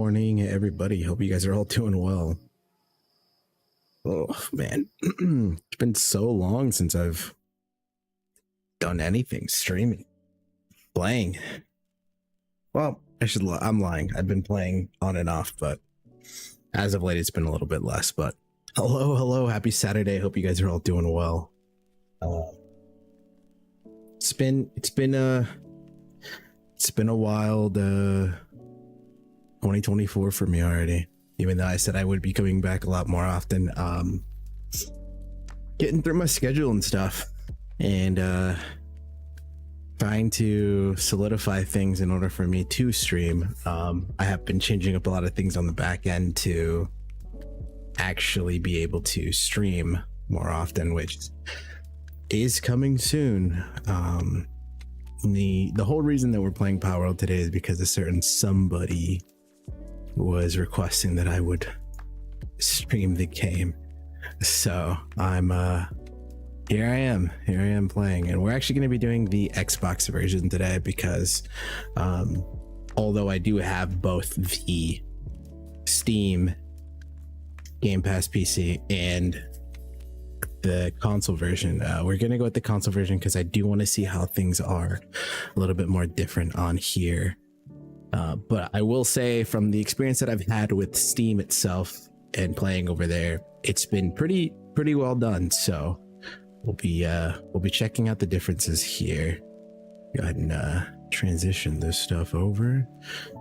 morning, everybody. Hope you guys are all doing well. Oh man, it's been so long since I've done anything streaming, playing. Well, I'm lying. I've been playing on and off, but as of late, it's been a little bit less. But hello, happy Saturday. Hope you guys are all doing well. It's been a wild 2024 for me already. Even though I said I would be coming back a lot more often, getting through my schedule and stuff, and trying to solidify things in order for me to stream. I have been changing up a lot of things on the back end to actually be able to stream more often, which is coming soon. The whole reason that we're playing Palworld today is because a certain somebody was requesting that I would stream the game. So I'm here I am playing, and we're actually going to be doing the Xbox version today because although I do have both the Steam Game Pass PC and the console version, we're going to go with the console version because I do want to see how things are a little bit more different on here. But I will say, from the experience that I've had with Steam itself and playing over there, it's been pretty well done. So we'll be checking out the differences here. Go ahead and transition this stuff over.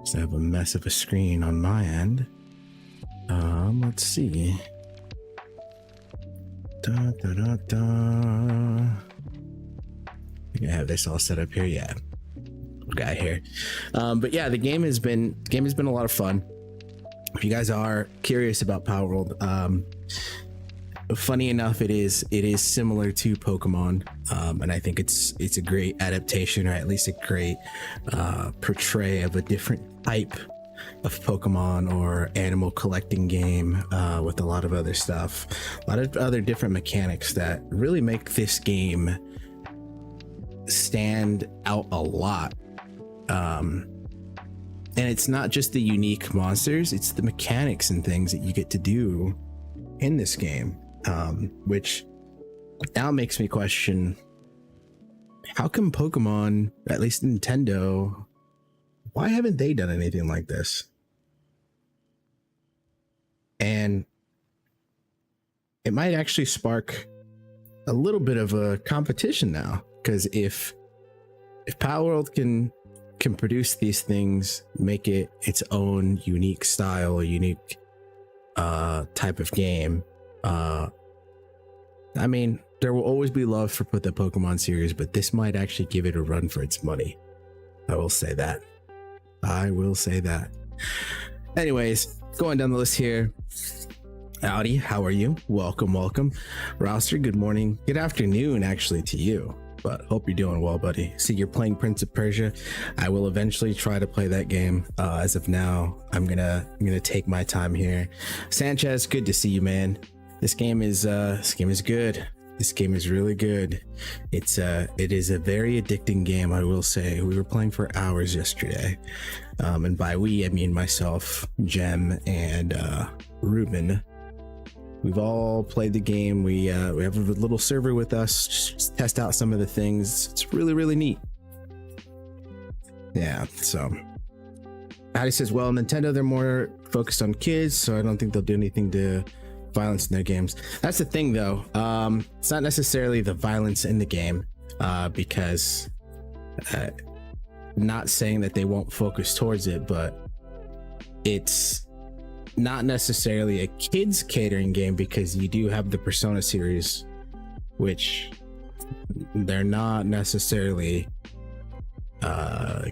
So I have a mess of a screen on my end. Let's see. I think I have this all set up here. Yeah. Guy here, but yeah, the game has been a lot of fun. If you guys are curious about Palworld, funny enough, it is similar to Pokemon, and I think it's a great adaptation, or at least a great portray of a different type of Pokemon or animal collecting game, with a lot of other stuff, a lot of other different mechanics that really make this game stand out a lot. And it's not just the unique monsters, it's the mechanics and things that you get to do in this game, which now makes me question, how come Pokemon, at least Nintendo, why haven't they done anything like this? And it might actually spark a little bit of a competition now, because if Palworld can produce these things, make it its own unique style, a unique type of game, I mean, there will always be love for the Pokemon series, but this might actually give it a run for its money. I will say that. Anyways, going down the list here. Howdy, how are you? Welcome. Roster, good morning, good afternoon actually to you, but hope you're doing well, buddy. See, you're playing Prince of Persia. I will eventually try to play that game. As of now, I'm gonna take my time here. Sanchez, good to see you, man. This game is good. This game is really good. It is a very addicting game, I will say. We were playing for hours yesterday, and by we I mean myself, Jem, and Ruben. We've all played the game. We have a little server with us, just test out some of the things. It's really neat. Yeah, so Patty says, well, Nintendo, they're more focused on kids, so I don't think they'll do anything to violence in their games. That's the thing, though. It's not necessarily the violence in the game, because not saying that they won't focus towards it, but it's not necessarily a kids catering game, because you do have the Persona series, which they're not necessarily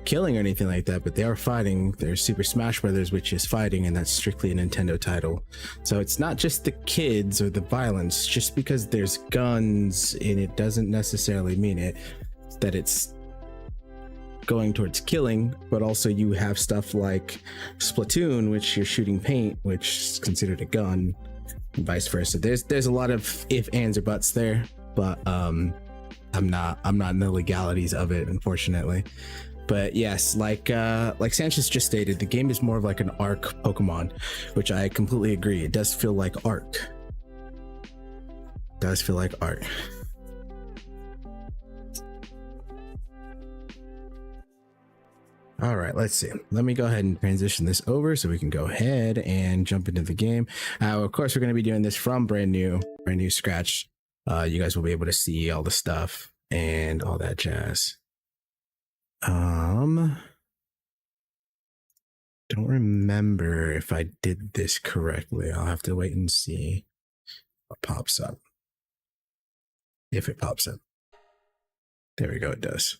killing or anything like that, but they are fighting. There's Super Smash Brothers, which is fighting, and that's strictly a Nintendo title. So it's not just the kids or the violence. Just because there's guns in it doesn't necessarily mean that it's going towards killing, but also you have stuff like Splatoon, which you're shooting paint, which is considered a gun, and vice versa. There's a lot of if, ands, or buts there, but I'm not in the legalities of it, unfortunately. But yes, like Sanchez just stated, the game is more of like an Arc Pokemon, which I completely agree. It does feel like Arc. Does feel like Arc. All right, let's see. Let me go ahead and transition this over so we can go ahead and jump into the game. Of course, we're going to be doing this from brand new scratch. You guys will be able to see all the stuff and all that jazz. Don't remember if I did this correctly. I'll have to wait and see what pops up. If it pops up. There we go, it does.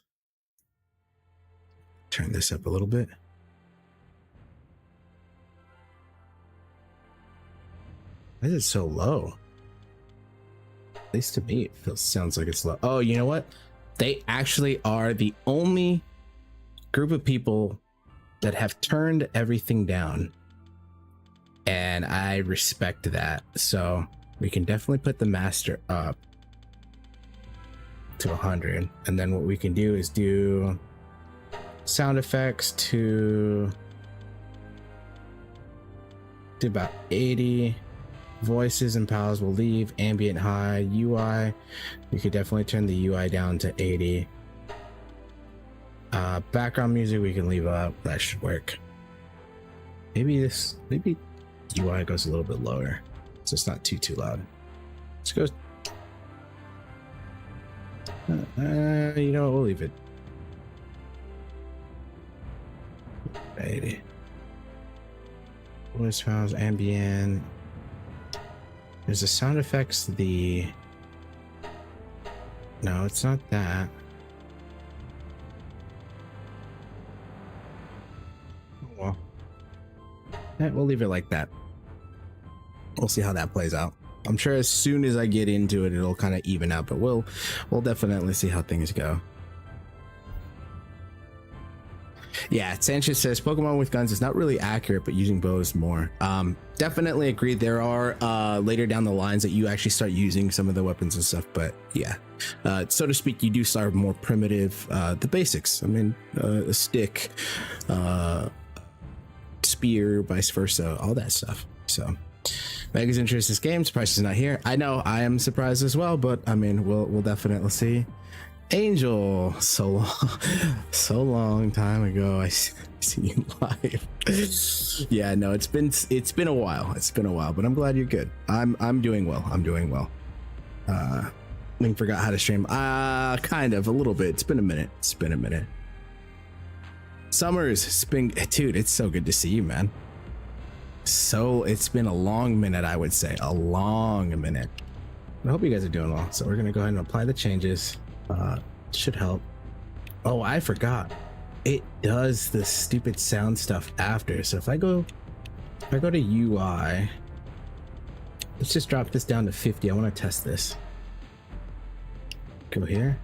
Turn this up a little bit. Why is it so low? At least to me, it sounds like it's low. Oh, you know what? They actually are the only group of people that have turned everything down. And I respect that. So we can definitely put the master up to 100. And then what we can do is do sound effects to about 80. Voices and pals will leave. Ambient high. UI, we could definitely turn the UI down to 80. Background music we can leave up. That should work. Maybe UI goes a little bit lower so it's not too loud. Let's go. You know what, we'll leave it 80. Voice files, ambient. There's the sound effects, no, it's not that. Well, we'll leave it like that. We'll see how that plays out. I'm sure as soon as I get into it, it'll kind of even out, but we'll definitely see how things go. Yeah, Sanchez says Pokemon with guns is not really accurate, but using bows more. Definitely agree. There are later down the lines that you actually start using some of the weapons and stuff, but yeah, so to speak, you do start more primitive, the basics. I mean, a stick, spear, vice versa, all that stuff. So Meg is interested in this game. Surprised she's not here. I know, I am surprised as well, but I mean, we'll definitely see. Angel, so long time ago I see you live. Yeah, no, it's been a while. It's been a while, but I'm glad you're good. I'm doing well. Link forgot how to stream. Kind of a little bit. It's been a minute. Summers, dude, it's so good to see you, man. So it's been a long minute, I would say. A long minute. I hope you guys are doing well. So we're gonna go ahead and apply the changes. Should help. Oh, I forgot. It does the stupid sound stuff after. So if I go to UI, let's just drop this down to 50. I want to test this. Go here.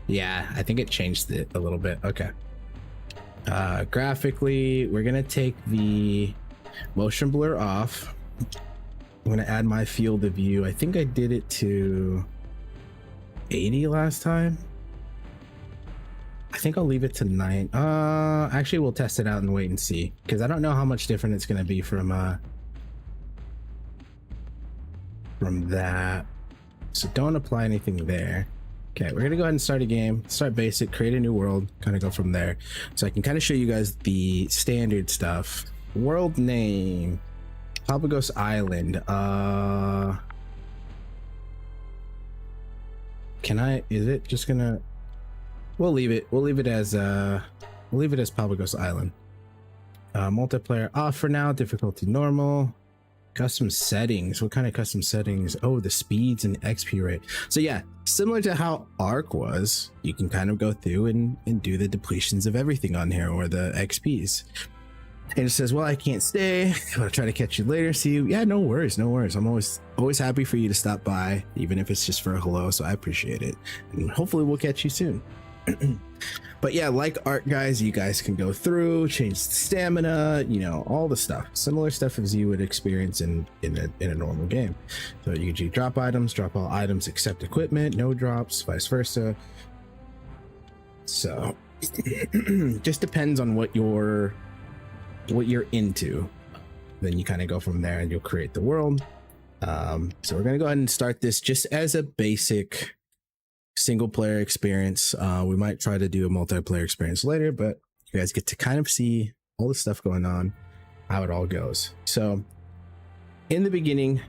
Yeah, I think it changed it a little bit. Okay. Graphically, we're gonna take the motion blur off. I'm gonna add my field of view. I think I did it to 80 last time. I think I'll leave it to 9. Actually, we'll test it out and wait and see, because I don't know how much different it's gonna be from that. So don't apply anything there. Okay, we're gonna go ahead and start a game. Start basic, create a new world, kind of go from there. So I can kind of show you guys the standard stuff. World name, Palworld Island. Is it just gonna, we'll leave it as Palworld Island. Multiplayer off for now, difficulty normal. Custom settings, what kind of custom settings? Oh, the speeds and XP rate. So yeah, similar to how Arc was, you can kind of go through and do the depletions of everything on here, or the XPs. And it says, well, I can't stay, I'll try to catch you later, see you. Yeah, no worries. I'm always happy for you to stop by, even if it's just for a hello, so I appreciate it, and hopefully we'll catch you soon. But yeah, like Art, guys, you guys can go through, change the stamina, you know, all the stuff, similar stuff as you would experience in a normal game. So you can do drop items, drop all items except equipment, no drops, vice versa. So Just depends on what you're into. Then you kind of go from there and you'll create the world. So we're gonna go ahead and start this just as a basic single player experience. We might try to do a multiplayer experience later, but you guys get to kind of see all the stuff going on, how it all goes. So in the beginning,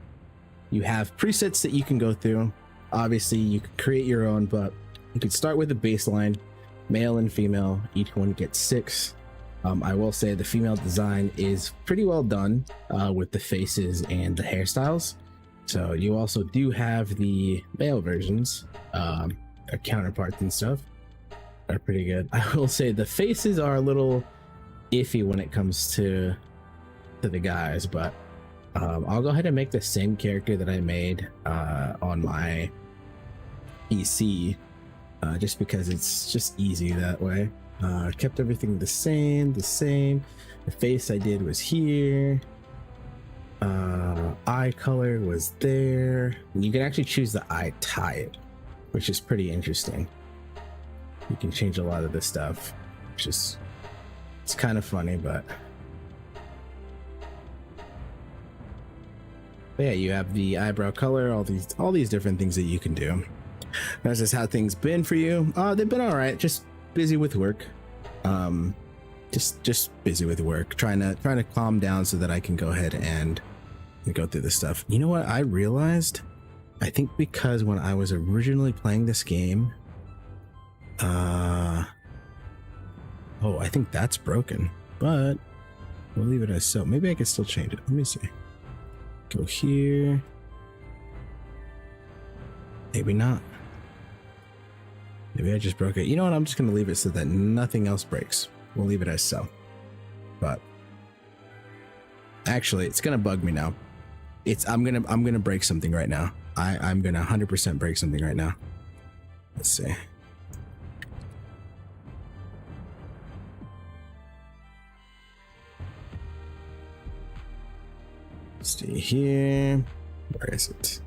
you have presets that you can go through. Obviously, you can create your own, but you can start with a baseline, male and female. Each one gets 6. I will say the female design is pretty well done with the faces and the hairstyles. So you also do have the male versions, their counterparts and stuff are pretty good. I will say the faces are a little iffy when it comes to the guys, but I'll go ahead and make the same character that I made on my PC, just because it's just easy that way. Kept everything the same. The face I did was here. Eye color was there. And you can actually choose the eye type, which is pretty interesting. You can change a lot of this stuff, which is, it's kind of funny, but yeah, you have the eyebrow color, all these different things that you can do. That's just how things been for you. They've been all right. Just busy with work. Just busy with work. Trying to calm down so that I can go ahead and go through this stuff. You know what I realized? I think because when I was originally playing this game, I think that's broken, but we'll leave it as so. Maybe I can still change it. Let me see. Go here. Maybe not. Maybe I just broke it. You know what? I'm just gonna leave it so that nothing else breaks. We'll leave it as so. But actually, it's gonna bug me now. I'm gonna break something right now. I'm gonna 100% break something right now. Let's see. Stay here. Where is it?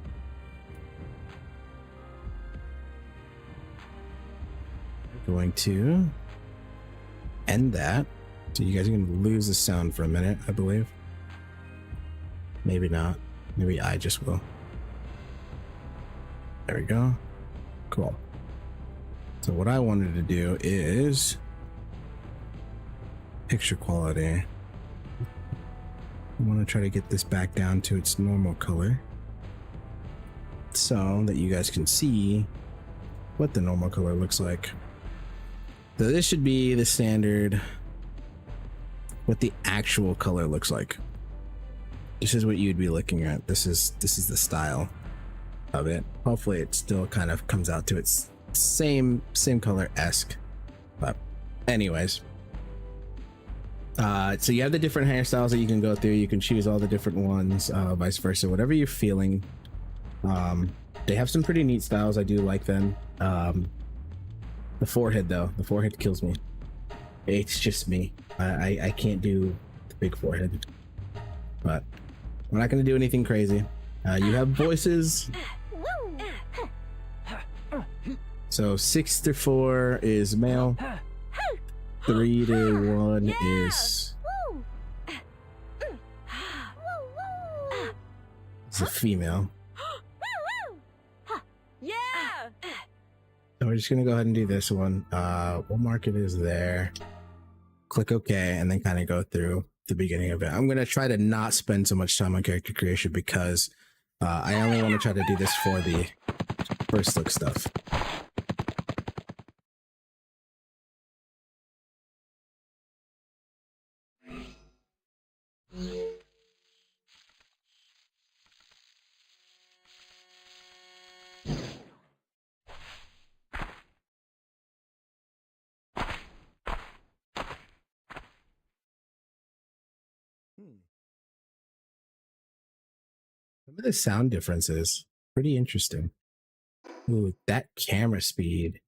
We're going to end that. So you guys are going to lose the sound for a minute, I believe. Maybe not. Maybe I just will. There we go. Cool. So what I wanted to do is picture quality. I want to try to get this back down to its normal color so that you guys can see what the normal color looks like. So this should be the standard, what the actual color looks like. This is what you'd be looking at. This is the style of it. Hopefully it still kind of comes out to its same color-esque. But anyways, so you have the different hairstyles that you can go through. You can choose all the different ones, vice versa, whatever you're feeling. They have some pretty neat styles. I do like them. The forehead though, the forehead kills me. It's just me. I can't do the big forehead, but we're not going to do anything crazy. You have voices. So 6 to 4 is male. 3 to 1 is a female. Yeah. So we're just gonna go ahead and do this one. We'll mark it as there. Click OK, and then kind of go through the beginning of it. I'm gonna try to not spend so much time on character creation because I only want to try to do this for the first look stuff. Some of the sound differences, pretty interesting. Ooh, that camera speed.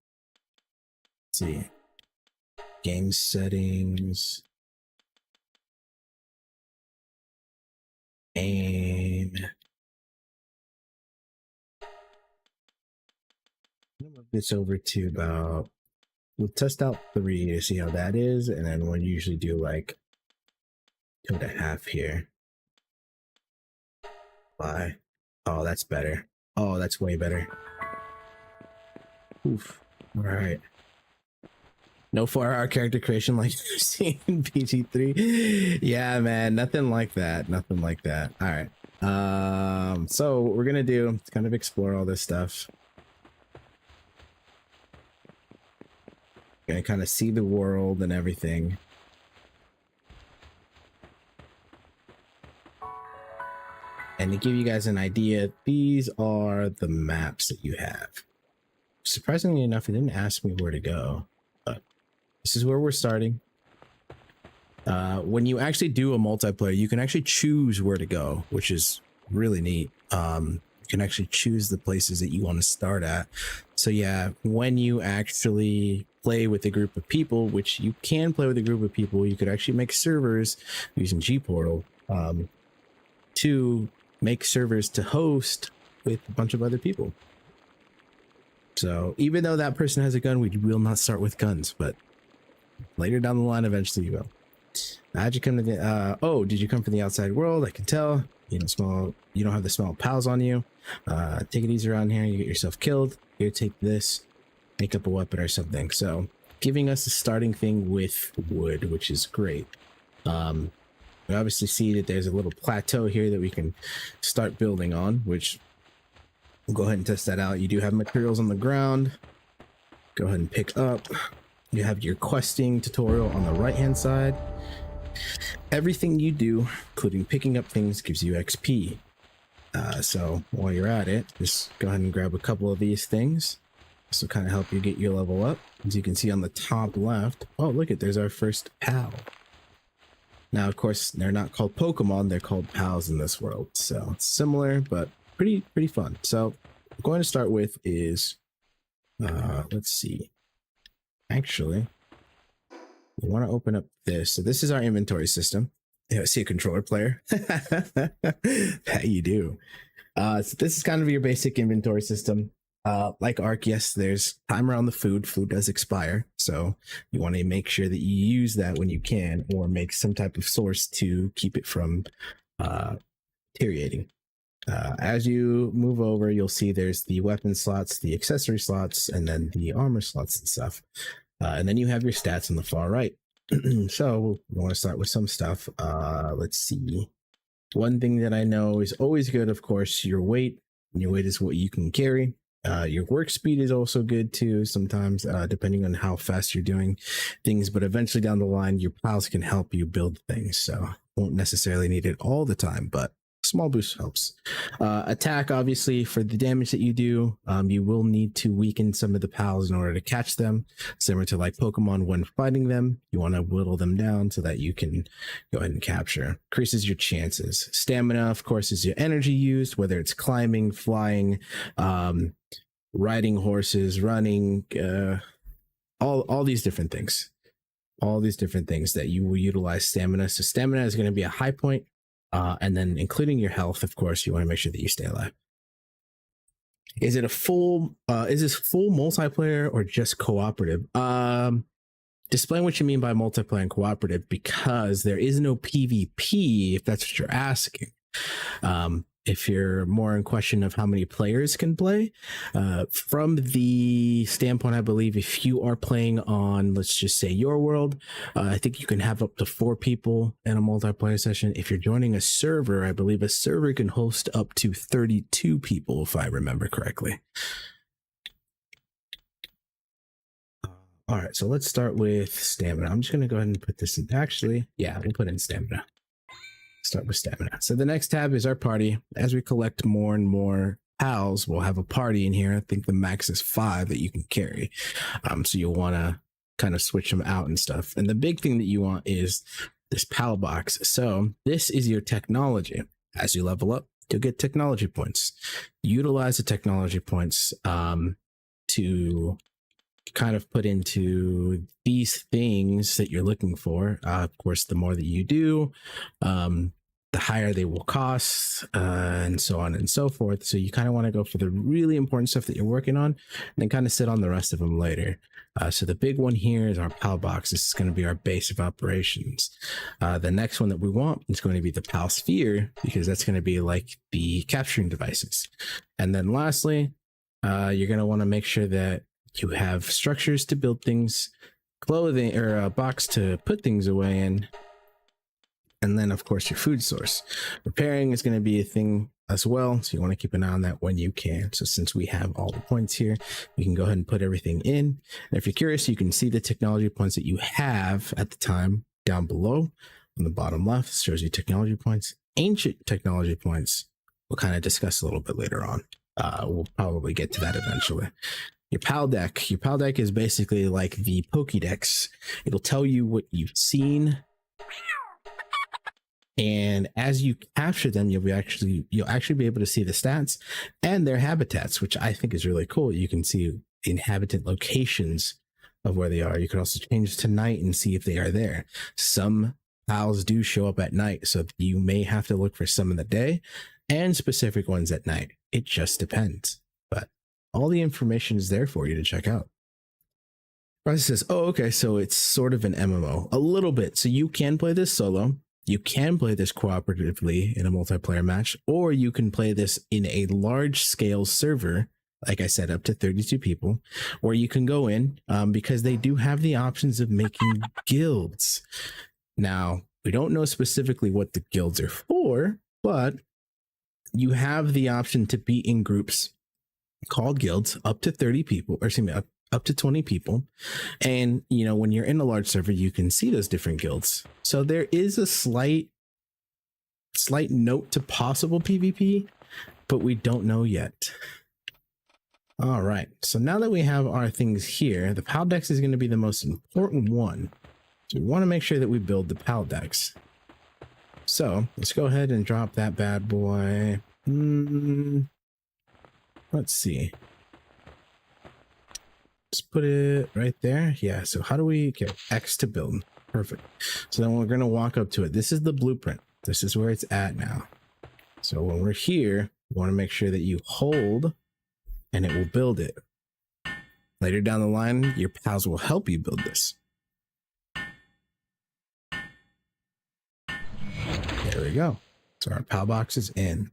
Let's see. Game settings. Aim. I'm gonna move this over to about we'll test out 3 to see how that is, and then we'll usually do like 2.5 here. Why? Oh, that's better. Oh, that's way better. Oof. All right. No 4-hour character creation like you've seen in PG3. Yeah, man, nothing like that. Nothing like that. All right. So what we're gonna do is kind of explore all this stuff. Gonna kind of see the world and everything. And to give you guys an idea, these are the maps that you have. Surprisingly enough, it didn't ask me where to go, but this is where we're starting. When you actually do a multiplayer, you can actually choose where to go, which is really neat. You can actually choose the places that you want to start at. So yeah, when you actually play with a group of people, which you can play with a group of people, you could actually make servers using Gportal to make servers to host with a bunch of other people. So even though that person has a gun, we will not start with guns, but later down the line, eventually you will. How'd you come to the, oh, did you come from the outside world? I can tell. You don't have the smell of pals on you. Take it easy around here. You get yourself killed. Here, take this, make up a weapon or something. So giving us a starting thing with wood, which is great. We obviously see that there's a little plateau here that we can start building on, which we'll go ahead and test that out. You do have materials on the ground. Go ahead and pick up. You have your questing tutorial on the right hand side. Everything you do, including picking up things, gives you XP. So while you're at it, just go ahead and grab a couple of these things. This will kind of help you get your level up. As you can see on the top left, oh, look at, there's our first pal. Now, of course, they're not called Pokemon, they're called pals in this world. So it's similar, but pretty fun. So what I'm going to start with is, let's see. Actually, we want to open up this. So this is our inventory system. Yeah, I see a controller player. That you do. So this is kind of your basic inventory system. Like Ark, yes, there's timer on the food. Food does expire, so you want to make sure that you use that when you can, or make some type of source to keep it from deteriorating. As you move over, you'll see there's the weapon slots, the accessory slots, and then the armor slots and stuff. And then you have your stats on the far right. So we want to start with some stuff. Let's see. One thing that I know is always good, of course, your weight. Your weight is what you can carry. Your work speed is also good too, sometimes, depending on how fast you're doing things. But eventually down the line, your pals can help you build things. So won't necessarily need it all the time, but small boost helps. Attack, obviously, for the damage that you do, you will need to weaken some of the pals in order to catch them. Similar to like Pokemon, when fighting them, you want to whittle them down so that you can go ahead and capture. Increases your chances. Stamina, of course, is your energy used, whether it's climbing, flying, riding horses, running, all these different things. All these different things that you will utilize stamina. So stamina is going to be a high point. And then including your health, of course, you want to make sure that you stay alive. Is it a is this full multiplayer or just cooperative? Explain what you mean by multiplayer and cooperative, because there is no PvP, if that's what you're asking. If you're more in question of how many players can play, from the standpoint, I believe if you are playing on, let's just say your world, I think you can have up to 4 people in a multiplayer session. If you're joining a server, I believe a server can host up to 32 people, if I remember correctly. All right, so let's start with stamina. I'm just going to go ahead and put this in. Actually, yeah, we'll put in stamina. Start with stamina. So the next tab is our party. As we collect more and more pals, we'll have a party in here. I think the max is 5 that you can carry. So you'll want to kind of switch them out and stuff. And the big thing that you want is this pal box. So this is your technology. As you level up, you'll get technology points. Utilize the technology points to kind of put into these things that you're looking for. Of course, the more that you do, the higher they will cost, and so on and so forth. So you kind of want to go for the really important stuff that you're working on, and then kind of sit on the rest of them later. So the big one here is our PAL box. This is going to be our base of operations. The next one that we want is going to be the PAL sphere, because that's going to be like the capturing devices. And then lastly, you're going to want to make sure that you have structures to build things, clothing, or a box to put things away in, and then of course your food source. Repairing is going to be a thing as well, so you want to keep an eye on that when you can. So since we have all the points here, we can go ahead and put everything in. And if you're curious, you can see the technology points that you have at the time down below on the bottom left. It shows you technology points. Ancient technology points we'll kind of discuss a little bit later on. We'll probably get to that eventually. Your PAL deck. Your PAL deck is basically like the Pokédex. It'll tell you what you've seen, and as you capture them, you'll actually be able to see the stats and their habitats, which I think is really cool. You can see inhabitant locations of where they are. You can also change to night and see if they are there. Some PALs do show up at night, so you may have to look for some in the day and specific ones at night. It just depends, but all the information is there for you to check out. Bryce says, oh, okay, so it's sort of an MMO, a little bit. So you can play this solo, you can play this cooperatively in a multiplayer match, or you can play this in a large scale server, like I said, up to 32 people, or you can go in because they do have the options of making guilds. Now, we don't know specifically what the guilds are for, but you have the option to be in groups called guilds up to 30 people, or excuse me, up to 20 people. And, you know, when you're in a large server, you can see those different guilds. So there is a slight note to possible PvP, but we don't know yet. All right. So now that we have our things here, the PAL Dex is going to be the most important one. So we want to make sure that we build the PAL Dex. So let's go ahead and drop that bad boy. Let's see. Let's put it right there. Yeah. So how do we get X to build? Perfect. So then we're going to walk up to it. This is the blueprint. This is where it's at now. So when we're here, we want to make sure that you hold and it will build it. Later down the line, your pals will help you build this. There we go. So our PAL box is in.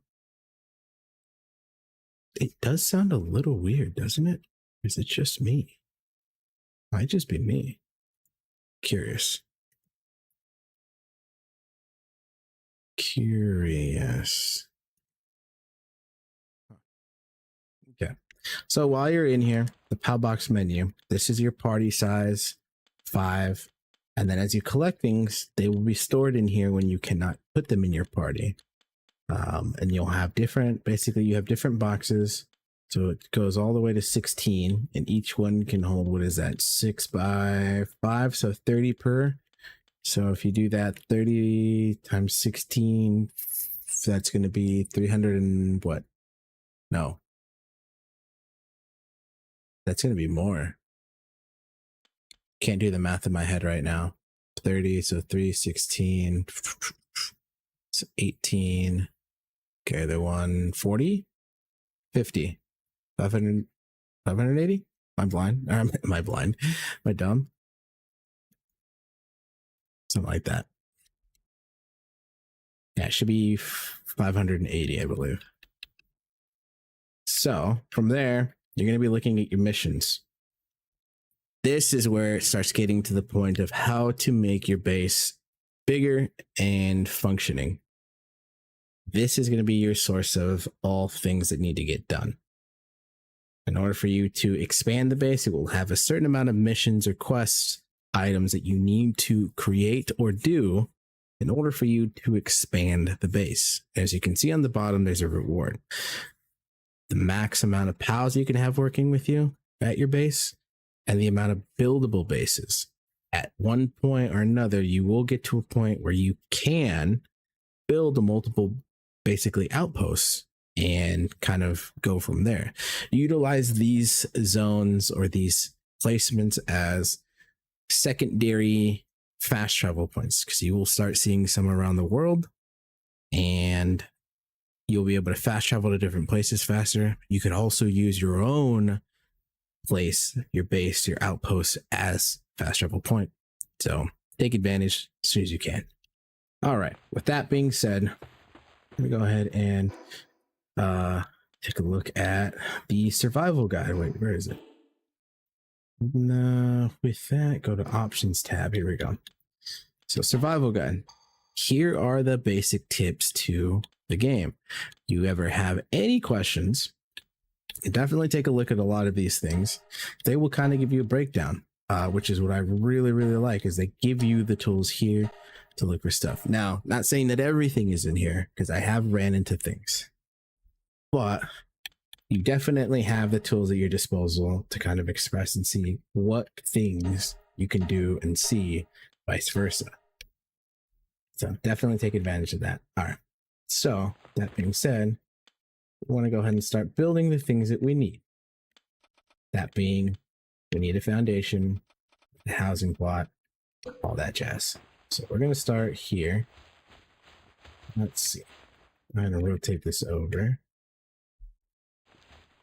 It does sound a little weird, doesn't it? Is it just me? Might just be me. Curious. Okay. So while you're in here, the PAL box menu, this is your party size, 5. And then as you collect things, they will be stored in here when you cannot put them in your party. And you'll have different, basically you have different boxes. So it goes all the way to 16, and each one can hold, what is that, 6 by 5, so 30 per. So if you do that, 30 times 16, that's going to be 300 and what? No. That's going to be more. Can't do the math in my head right now. 30, so 316, so 18. Okay, the 140, 50, 500, 580. I'm blind. Or am I blind? Am I dumb? Something like that. Yeah, it should be 580, I believe. So from there, you're going to be looking at your missions. This is where it starts getting to the point of how to make your base bigger and functioning. This is going to be your source of all things that need to get done. In order for you to expand the base, it will have a certain amount of missions or quests, items that you need to create or do in order for you to expand the base. As you can see on the bottom, there's a reward. The max amount of pals you can have working with you at your base, and the amount of buildable bases. At one point or another, you will get to a point where you can build multiple, basically, outposts and kind of go from there. Utilize these zones or these placements as secondary fast travel points, because you will start seeing some around the world, and you'll be able to fast travel to different places faster. You could also use your own place, your base, your outpost as fast travel point. So take advantage as soon as you can. All right. With that being said, let me go ahead and take a look at the survival guide. Wait, where is it? No, with that, go to options tab. Here we go. So survival guide. Here are the basic tips to the game. You ever have any questions, definitely take a look at a lot of these things. They will kind of give you a breakdown, which is what I really, really like, is they give you the tools here to look for stuff. Now, not saying that everything is in here, because I have ran into things, but you definitely have the tools at your disposal to kind of express and see what things you can do and see vice versa. So definitely take advantage of that. All right. So that being said, we want to go ahead and start building the things that we need. That being, we need a foundation, a housing plot, all that jazz. So we're going to start here. Let's see. I'm going to rotate this over.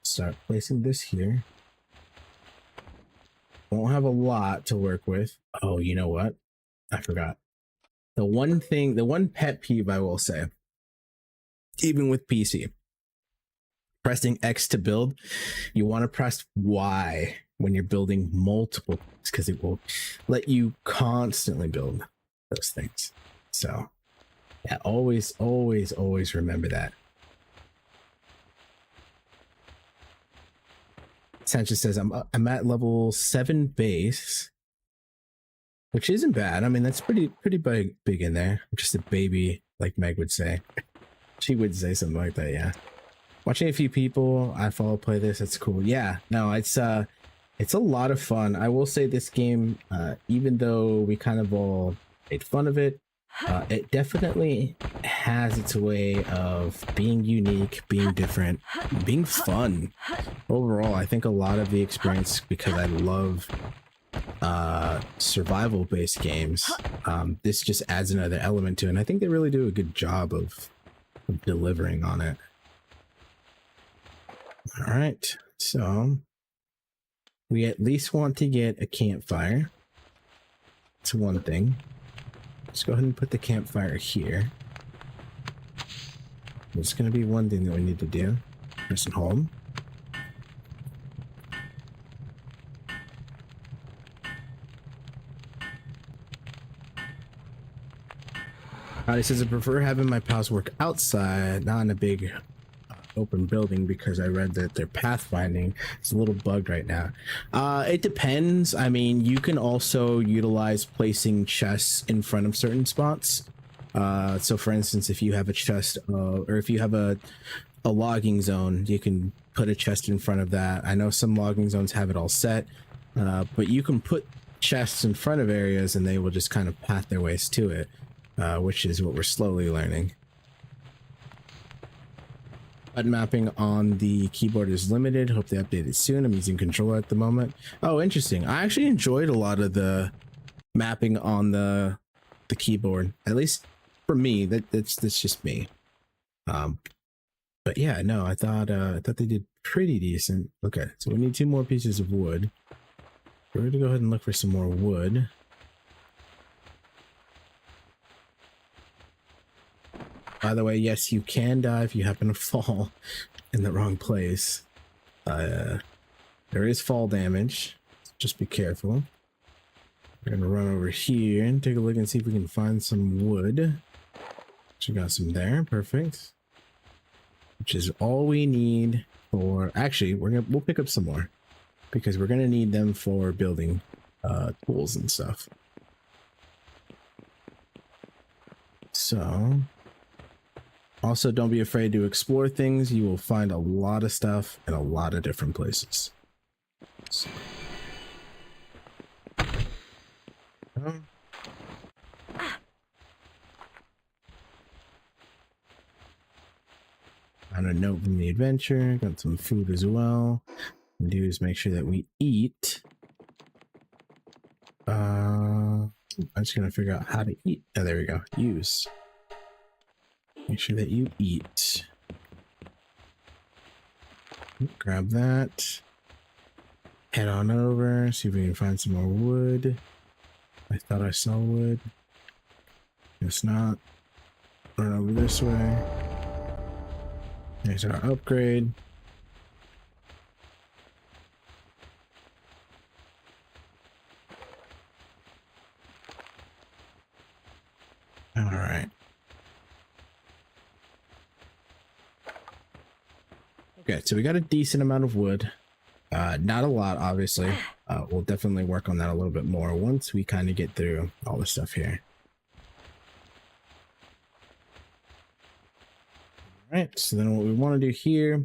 Start placing this here. Won't have a lot to work with. Oh, you know what? I forgot. The one pet peeve I will say, even with PC, pressing X to build, you want to press Y when you're building multiple things, because it will let you constantly build those things. So yeah, always remember that. Sanchez says I'm at level 7 base, which isn't bad. I mean, that's pretty big in there. Just a baby, like Meg would say. She would say something like that, yeah. Watching a few people I follow play this, it's cool. Yeah, no, it's a lot of fun. I will say this game, even though we kind of all made fun of it, it definitely has its way of being unique, being different, being fun. Overall, I think a lot of the experience, because I love survival based games, this just adds another element to it, and I think they really do a good job of delivering on it. All right, so we at least want to get a campfire. It's one thing. Let's go ahead and put the campfire here. It's going to be one thing that we need to do. Press and hold. He says I prefer having my pals work outside, not in a big open building, because I read that their pathfinding is a little bugged right now. It depends. I mean, you can also utilize placing chests in front of certain spots. So for instance, if you have a chest, or if you have a logging zone, you can put a chest in front of that. I know some logging zones have it all set, but you can put chests in front of areas and they will just kind of path their ways to it, which is what we're slowly learning. Button mapping on the keyboard is limited. Hope they update it soon. I'm using controller at the moment. Oh, interesting. I actually enjoyed a lot of the mapping on the keyboard, at least for me. That's just me. But yeah, no, I thought they did pretty decent. Okay, so we need 2 more pieces of wood. We're going to go ahead and look for some more wood. By the way, yes, you can die if you happen to fall in the wrong place. There is fall damage. Just be careful. We're going to run over here and take a look and see if we can find some wood. So we got some there. Perfect. Which is all we need for... Actually, we'll pick up some more, because we're going to need them for building tools and stuff. So... Also, don't be afraid to explore things. You will find a lot of stuff in a lot of different places. So. On a note from the adventure, got some food as well. What we do is make sure that we eat. I'm just gonna figure out how to eat. Oh, there we go. Use. Make sure that you eat. Grab that. Head on over, see if we can find some more wood. I thought I saw wood. Guess not. Run over this way. There's our upgrade. All right. Okay, so we got a decent amount of wood. Not a lot, obviously. We'll definitely work on that a little bit more once we kind of get through all the stuff here. All right, so then what we want to do here,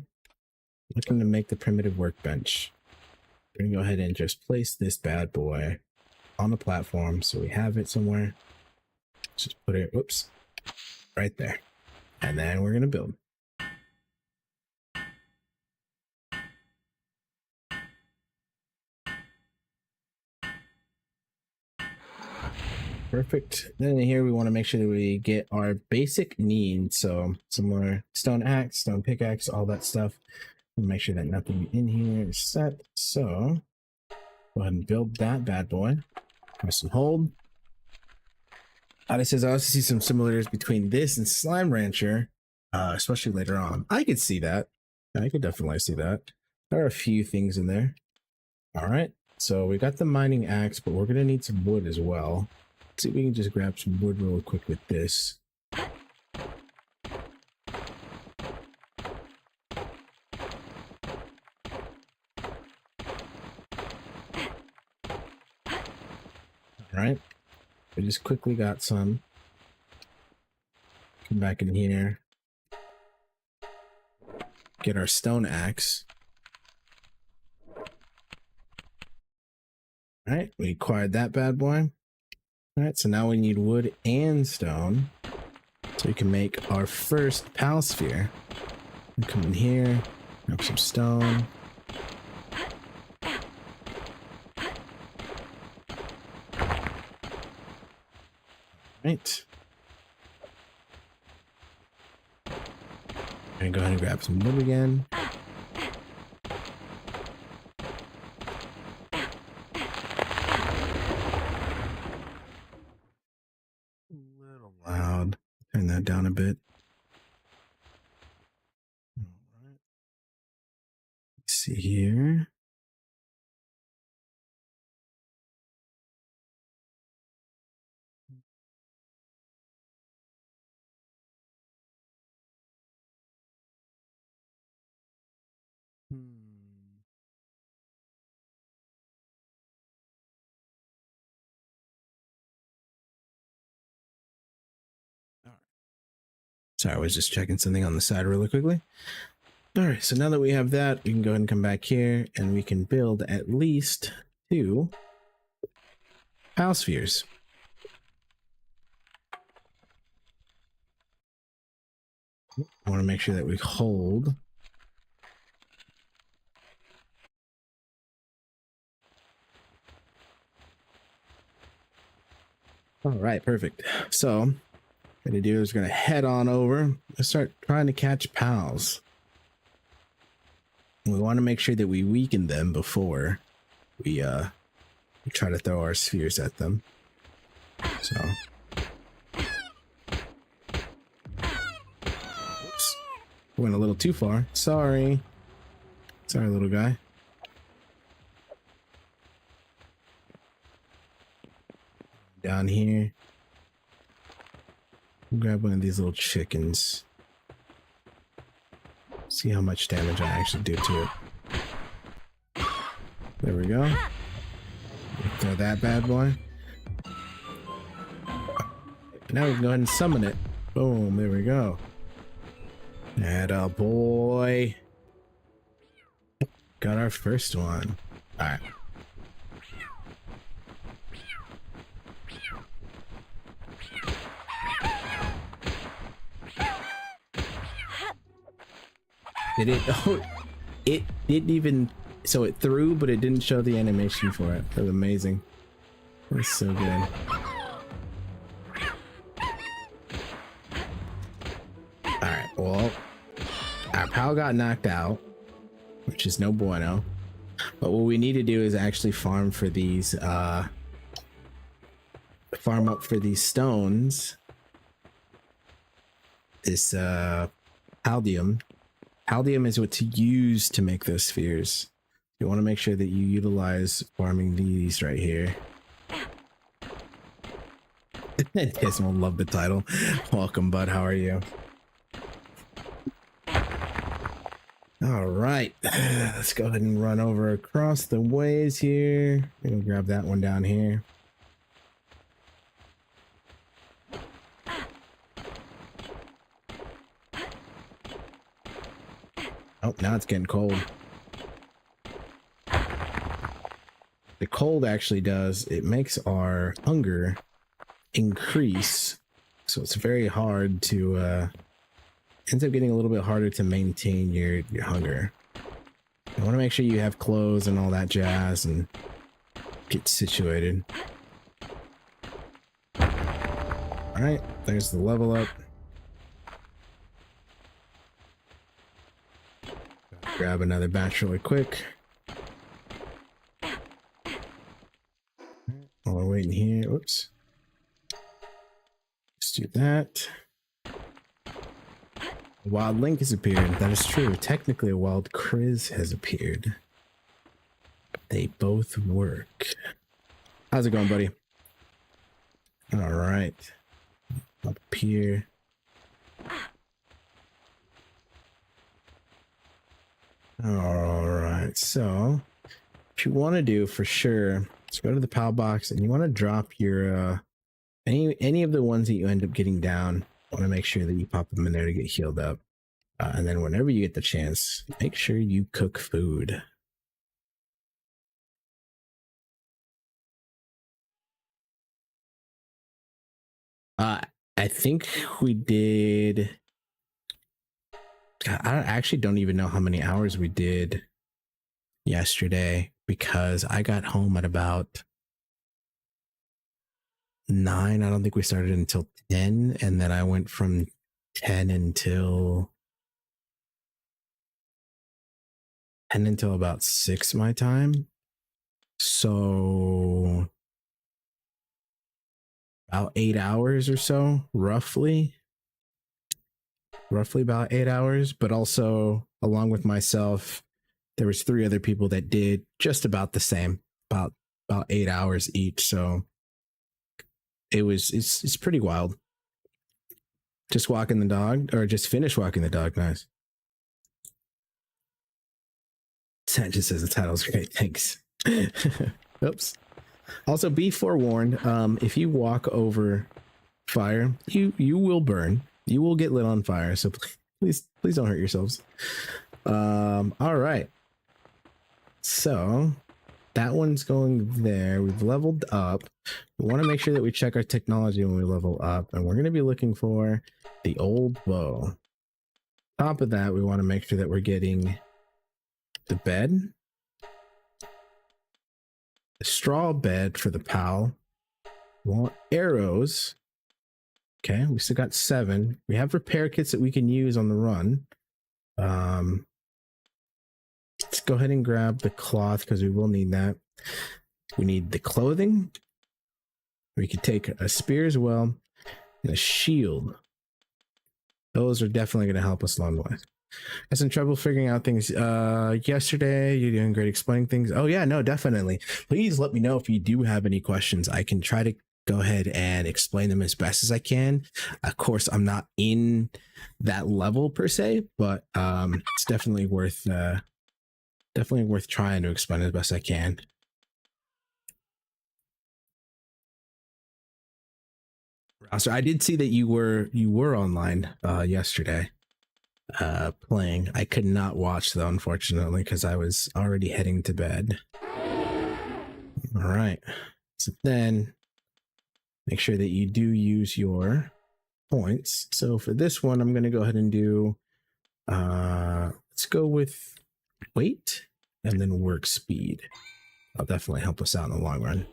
looking to make the primitive workbench. We're gonna go ahead and just place this bad boy on the platform so we have it somewhere. Just put it, whoops, right there. And then we're gonna build. Perfect. Then in here we want to make sure that we get our basic needs. So some more stone axe, stone pickaxe, all that stuff. We'll make sure that nothing in here is set. So go ahead and build that bad boy. Press and hold. It says I also see some similarities between this and Slime Rancher, especially later on. I could see that. I could definitely see that. There are a few things in there. All right. So we got the mining axe, but we're going to need some wood as well. Let's see if we can just grab some wood real quick with this. All right. We just quickly got some. Come back in here. Get our stone axe. All right, we acquired that bad boy. All right, so now we need wood and stone so we can make our first pal sphere. We'll come in here, grab some stone. Right. I'm gonna go ahead and grab some wood again. A little loud. Turn that down a bit. All right. Let's see here. All right. Sorry, I was just checking something on the side really quickly. All right, so now that we have that, we can go ahead and come back here and we can build at least 2 pal spheres. I want to make sure that we hold. All right, perfect. So what I'm gonna do is gonna head on over and start trying to catch pals. We want to make sure that we weaken them before we try to throw our spheres at them. So oops. Went a little too far. Sorry, little guy. Down here, grab one of these little chickens. See how much damage I actually do to it. There we go. Throw that bad boy. Now we can go ahead and summon it. Boom, there we go. Atta boy. Got our first one. Alright. Did it? Oh, it didn't even. So it threw, but it didn't show the animation for it. That was amazing. That's so good. Well, our pal got knocked out, which is no bueno. But what we need to do is actually farm for these, farm up for these stones. This, Haldium. Haldium is what's used to make those spheres. You want to make sure that you utilize farming these right here. Guess we'll love the title. Welcome, bud. How are you? All right, let's go ahead and run over across the ways here. We'll grab that one down here. Oh, now it's getting cold. The cold actually does, it makes our hunger increase. So it's very hard to, ends up getting a little bit harder to maintain your hunger. You want to make sure you have clothes and all that jazz and get situated. All right, there's the level up. Grab another batch really quick. While we're waiting here, oops. Let's do that. A wild link has appeared. That is true. Technically, a wild Kriz has appeared. They both work. How's it going, buddy? All right. Up here. All right. So, what you want to do for sure is go to the PAL box and you want to drop your any of the ones that you end up getting down. Want to make sure that you pop them in there to get healed up. And then whenever you get the chance, make sure you cook food. I think we did. God, I actually don't even know how many hours we did yesterday because I got home at about 9. I don't think we started until 10, and then I went from 10 until about 6 my time. So about 8 hours or so, roughly about 8 hours. But also, along with myself, there was 3 other people that did just about the same, about 8 hours each. So it's pretty wild. Just walking the dog, or just finished walking the dog. Nice. Sanchez says the title's great. Thanks. Oops. Also, be forewarned. If you walk over fire, you will burn. You will get lit on fire. So please don't hurt yourselves. All right. So that one's going there. We've leveled up. We want to make sure that we check our technology when we level up, and we're going to be looking for the old bow. Top of that, we want to make sure that we're getting the bed, the straw bed for the PAL. We want arrows. Okay, we still got 7. We have repair kits that we can use on the run. Let's go ahead and grab the cloth because we will need that. We need the clothing. We could take a spear as well and a shield. Those are definitely going to help us along the way. Had some trouble figuring out things yesterday. You're doing great explaining things. Oh yeah, no, definitely. Please let me know if you do have any questions. I can try to go ahead and explain them as best as I can. Of course, I'm not in that level per se, but it's definitely worth trying to explain as best I can. So I did see that you were online yesterday playing. I could not watch though, unfortunately, because I was already heading to bed. All right, so then make sure that you do use your points. So for this one, I'm going to go ahead and do let's go with weight and then work speed. That'll definitely help us out in the long run.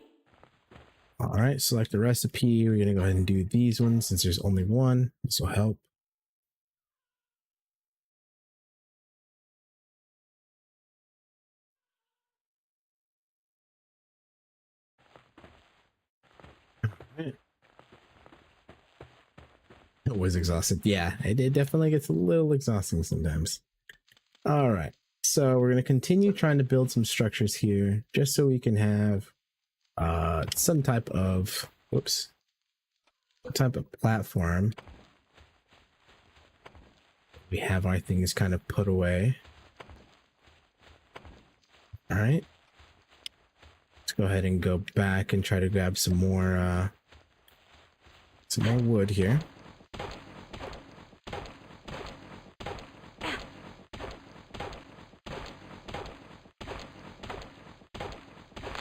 All right, select the recipe. We're going to go ahead and do these ones since there's only one. This will help. It was exhausted. Yeah, it definitely gets a little exhausting sometimes. All right. So we're going to continue trying to build some structures here just so we can have some type of platform. We have our things kind of put away. All right. Let's go ahead and go back and try to grab some more wood here.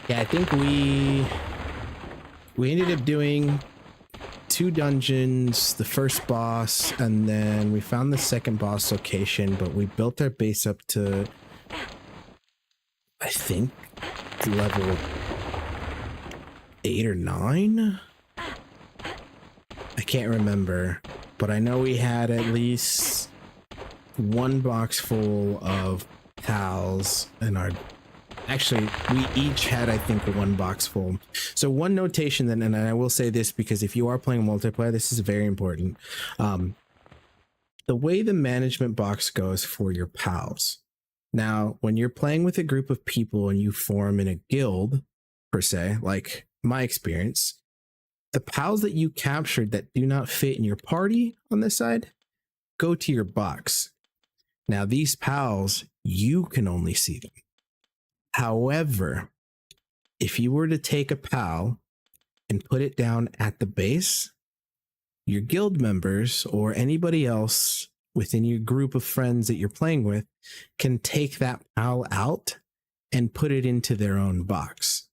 Yeah, I think we ended up doing 2 dungeons, the first boss, and then we found the second boss location, but we built our base up to, I think, level 8 or 9? I can't remember, but I know we had at least 1 box full of pals in our... Actually, we each had, I think, 1 box full. So one notation then, and I will say this because if you are playing multiplayer, this is very important. The way the management box goes for your pals. Now, when you're playing with a group of people and you form in a guild, per se, like my experience, the pals that you captured that do not fit in your party on this side, go to your box. Now, these pals, you can only see them. However, if you were to take a pal and put it down at the base, your guild members or anybody else within your group of friends that you're playing with can take that pal out and put it into their own box.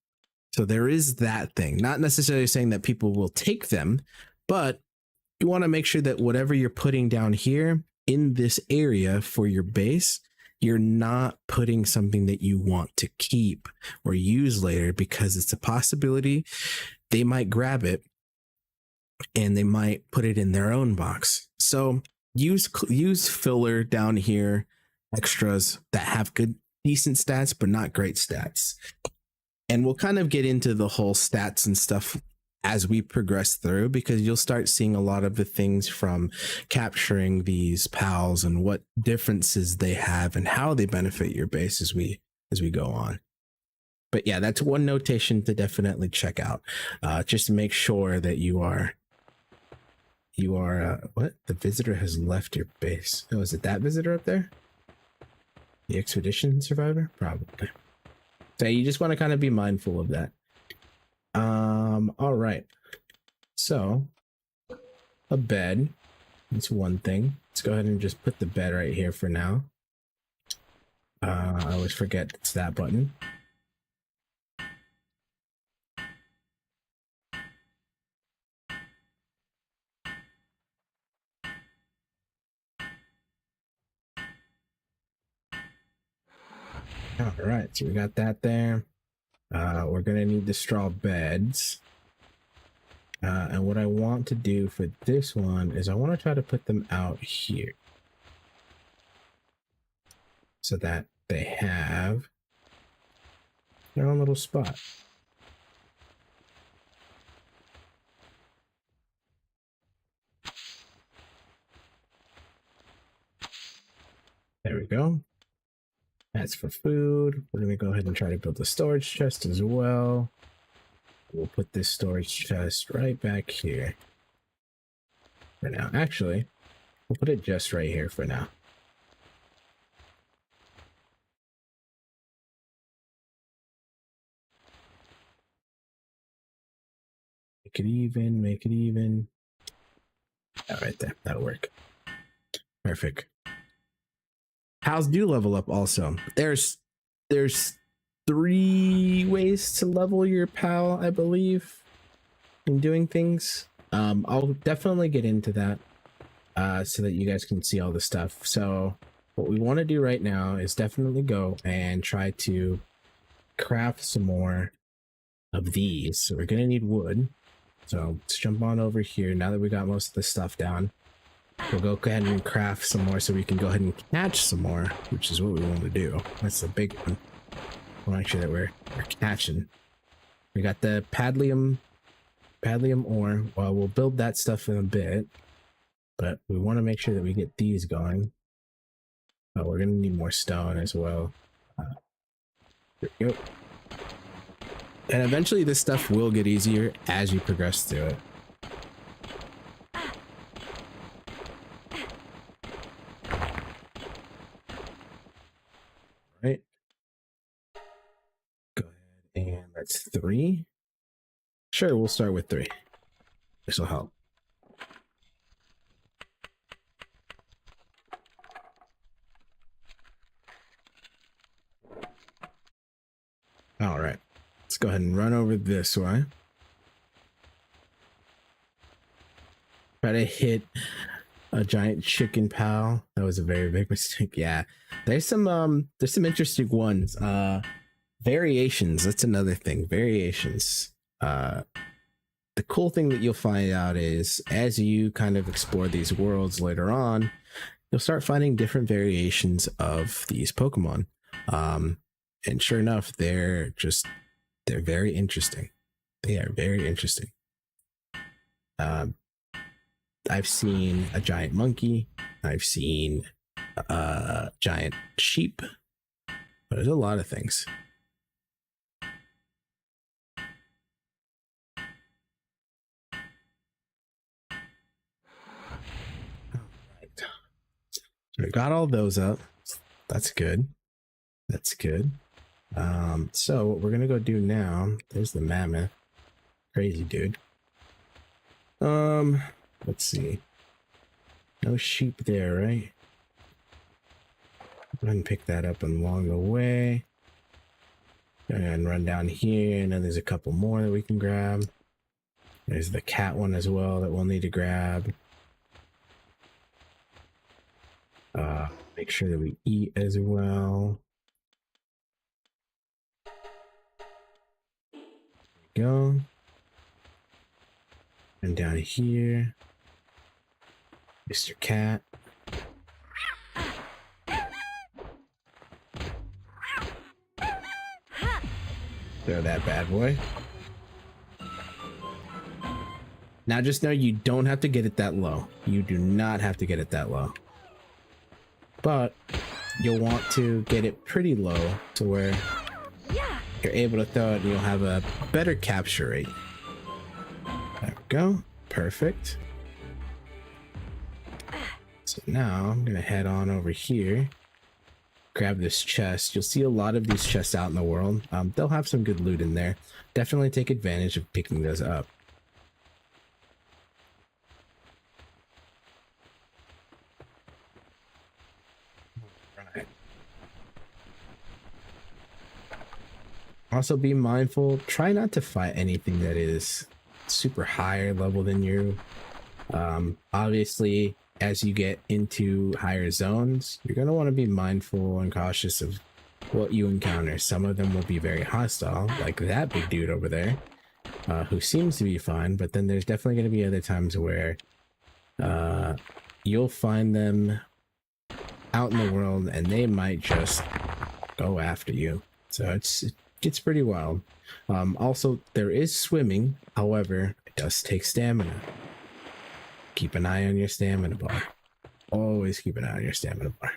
So there is that thing. Not necessarily saying that people will take them, but you want to make sure that whatever you're putting down here in this area for your base, you're not putting something that you want to keep or use later, because it's a possibility they might grab it and they might put it in their own box. So use filler down here, extras that have good, decent stats, but not great stats. And we'll kind of get into the whole stats and stuff as we progress through, because you'll start seeing a lot of the things from capturing these pals and what differences they have and how they benefit your base as we go on. But yeah, that's one notation to definitely check out, just to make sure that you are what? The visitor has left your base. Oh, is it that visitor up there? The expedition survivor? Probably. So you just want to kind of be mindful of that. All right. So a bed, that's one thing. Let's go ahead and just put the bed right here for now. I always forget it's that button. All right, so we got that there. We're gonna need the straw beds. And what I want to do for this one is I want to try to put them out here so that they have their own little spot. There we go. That's for food. We're going to go ahead and try to build a storage chest as well. We'll put this storage chest right back here for now. Actually, we'll put it just right here for now. Make it even, make it even. Oh, right there. That'll work. Perfect. Pals do level up also. There's 3 ways to level your pal, I believe, in doing things. I'll definitely get into that so that you guys can see all the stuff. So what we want to do right now is definitely go and try to craft some more of these. So we're going to need wood. So let's jump on over here. Now that we got most of the stuff down, we'll go ahead and craft some more so we can go ahead and catch some more, which is what we want to do. That's the big one. Well, actually, that we're catching. We got the padlium Padlium ore. Well, we'll build that stuff in a bit, but we want to make sure that we get these going. Oh, we're gonna need more stone as well. There we go. And eventually this stuff will get easier as you progress through it. Right. Go ahead and that's 3. Sure, we'll start with 3. This will help. All right, let's go ahead and run over this way. Try to hit a giant chicken pal. That was a very big mistake. Yeah, there's some interesting ones. Variations. That's another thing. Variations. The cool thing that you'll find out is as you kind of explore these worlds later on, you'll start finding different variations of these Pokemon. And sure enough, they're very interesting. They are very interesting. I've seen a giant monkey. I've seen a giant sheep. But there's a lot of things. Alright. So we got all those up. That's good. That's good. So what we're gonna go do now, there's the mammoth. Crazy dude. Let's see. No sheep there, right? Go ahead and pick that up along the way. Go ahead and run down here, and then there's a couple more that we can grab. There's the cat one as well that we'll need to grab. Make sure that we eat as well. Go. And down here, Mr. Cat. Throw that bad boy. Now just know you don't have to get it that low. You do not have to get it that low. But you'll want to get it pretty low to where you're able to throw it and you'll have a better capture rate. There we go. Perfect. So now I'm gonna head on over here, grab this chest. You'll see a lot of these chests out in the world. They'll have some good loot in there. Definitely take advantage of picking those up. Right. Also be mindful, try not to fight anything that is super higher level than you. Obviously, as you get into higher zones, you're going to want to be mindful and cautious of what you encounter. Some of them will be very hostile, like that big dude over there, who seems to be fine, but then there's definitely going to be other times where you'll find them out in the world and they might just go after you. So it gets pretty wild. Also, there is swimming. However, it does take stamina. Keep an eye on your stamina bar. Always keep an eye on your stamina bar.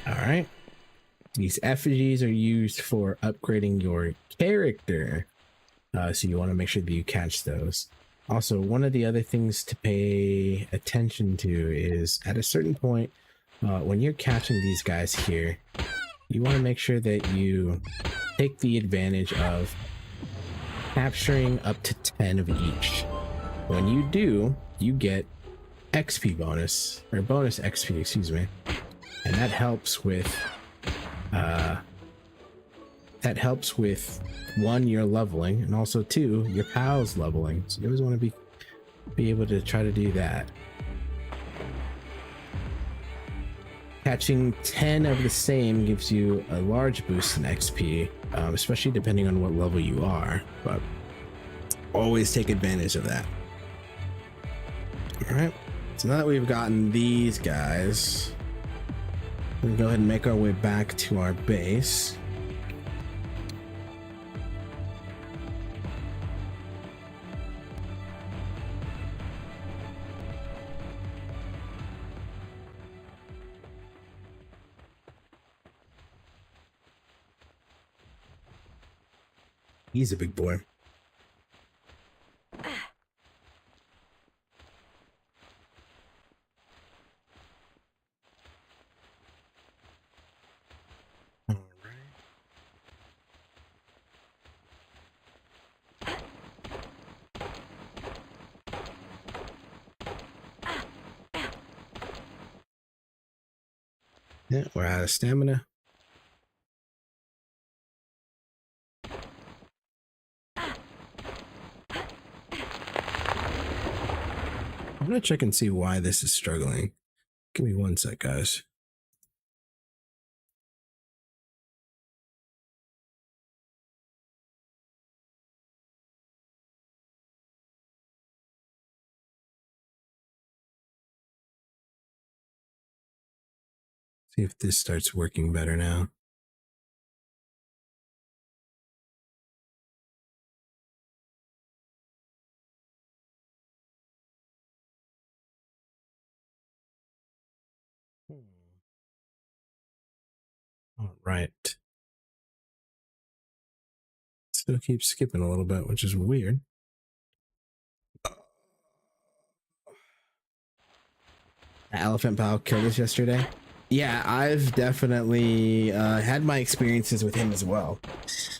All right. These effigies are used for upgrading your character. So you want to make sure that you catch those. Also, one of the other things to pay attention to is at a certain point, when you're catching these guys here, you want to make sure that you take the advantage of capturing up to 10 of each. When you do, you get XP bonus, or bonus XP, excuse me. And that helps with, one, your leveling, and also two, your pals leveling. So you always want to be able to try to do that. Catching 10 of the same gives you a large boost in XP, especially depending on what level you are, but always take advantage of that. All right, so now that we've gotten these guys, we can go ahead and make our way back to our base. He's a big boy. All right. Yeah, we're out of stamina. I'm gonna check and see why this is struggling. Give me one sec, guys. See if this starts working better now. All right. Still keeps skipping a little bit, which is weird. Elephant Pal killed us yesterday. Yeah, I've definitely had my experiences with him as well.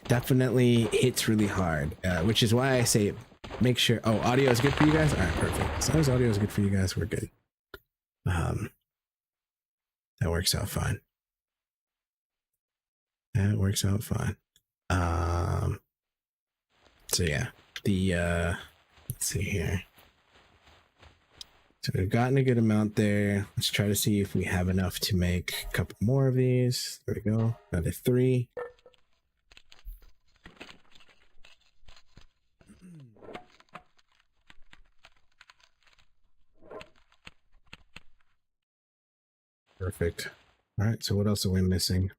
Definitely hits really hard, which is why I say make sure. Oh, audio is good for you guys? All right, perfect. As long as audio is good for you guys, we're good. That works out fine. That works out fine. So yeah, let's see here. So we've gotten a good amount there. Let's try to see if we have enough to make a couple more of these. There we go. Another 3. Perfect. All right. So what else are we missing?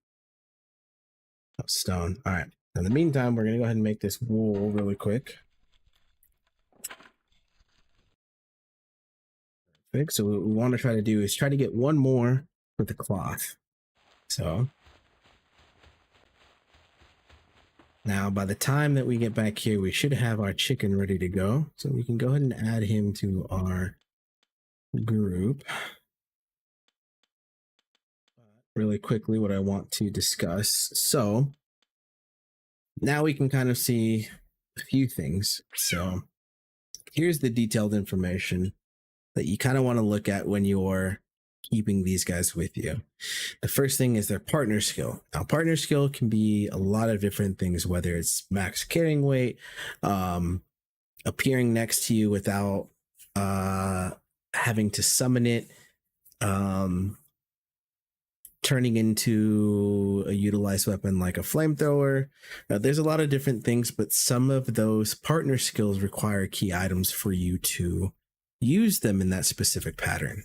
Oh, stone. All right. In the meantime, we're going to go ahead and make this wool really quick. Perfect. So what we want to try to do is try to get one more for the cloth. So now by the time that we get back here, we should have our chicken ready to go. So we can go ahead and add him to our group. Really quickly, what I want to discuss. So now we can kind of see a few things. So here's the detailed information that you kind of want to look at when you're keeping these guys with you. The first thing is their partner skill. Now, partner skill can be a lot of different things, whether it's max carrying weight, appearing next to you without having to summon it, turning into a utilized weapon like a flamethrower. There's a lot of different things, but some of those partner skills require key items for you to use them in that specific pattern.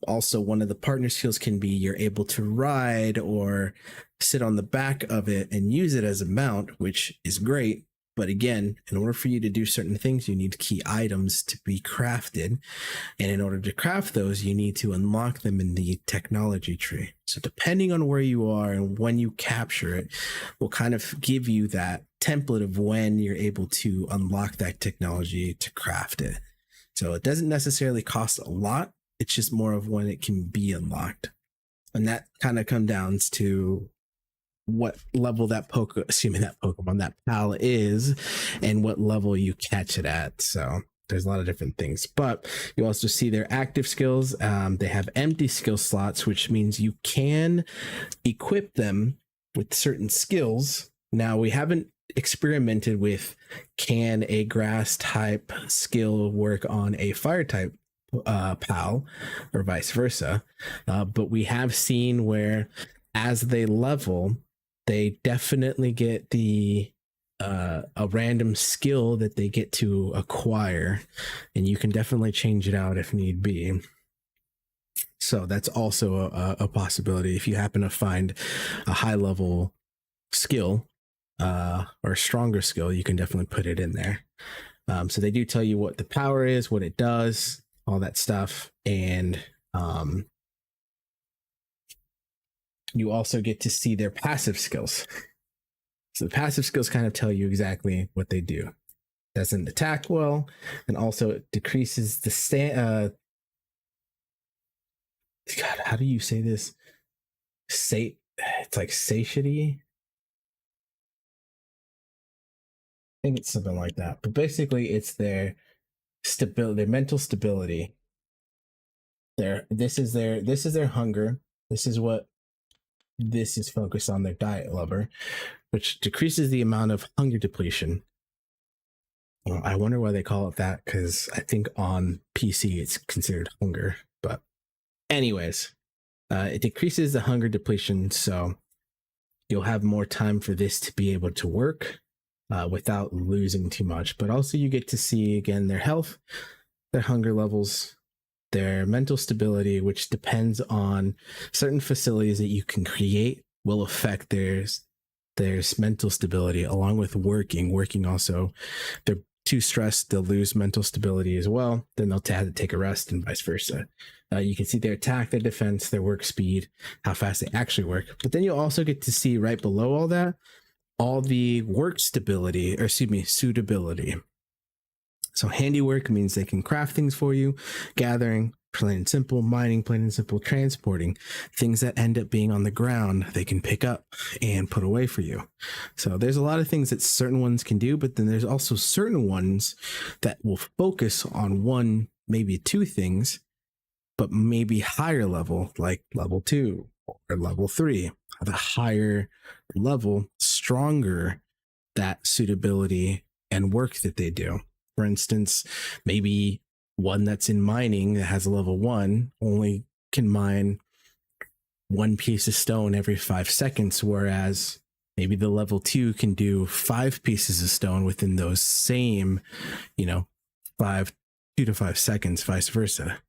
Also, one of the partner skills can be you're able to ride or sit on the back of it and use it as a mount, which is great. But again, in order for you to do certain things, you need key items to be crafted. And in order to craft those, you need to unlock them in the technology tree. So depending on where you are and when you capture it, will kind of give you that template of when you're able to unlock that technology to craft it. So it doesn't necessarily cost a lot. It's just more of when it can be unlocked. And that kind of comes down to what level that Pokemon, that pal is, and what level you catch it at. So there's a lot of different things, but you also see their active skills. They have empty skill slots, which means you can equip them with certain skills. Now, we haven't experimented with can a grass type skill work on a fire type pal or vice versa, but we have seen where as they level, they definitely get the a random skill that they get to acquire, and you can definitely change it out if need be. So that's also a possibility if you happen to find a high level skill or a stronger skill, you can definitely put it in there. So they do tell you what the power is, what it does, all that stuff, and you also get to see their passive skills. So the passive skills kind of tell you exactly what they do. Doesn't attack well, and also it decreases the God, how do you say this? It's like satiety. I think it's something like that. But basically, it's their stability, their mental stability. This is their hunger. This is what this is focused on, their diet lover, which decreases the amount of hunger depletion. Well, I wonder why they call it that, because I think on PC it's considered hunger. But anyways, it decreases the hunger depletion, so you'll have more time for this to be able to work without losing too much. But also you get to see again their health, their hunger levels, their mental stability, which depends on certain facilities that you can create will affect their mental stability, along with working also. They're too stressed, they'll lose mental stability as well. Then they'll have to take a rest and vice versa. You can see their attack, their defense, their work speed, how fast they actually work. But then you'll also get to see right below all that, all the work stability, or excuse me, suitability. So handiwork means they can craft things for you, gathering, plain and simple, mining, plain and simple, transporting, things that end up being on the ground, they can pick up and put away for you. So there's a lot of things that certain ones can do, but then there's also certain ones that will focus on one, maybe two things, but maybe higher level, like level 2 or level 3. The higher level, stronger that suitability and work that they do. For instance, maybe one that's in mining that has a level 1 only can mine one piece of stone every 5 seconds, whereas maybe the level 2 can do 5 pieces of stone within those same, 2 to 5 seconds, vice versa.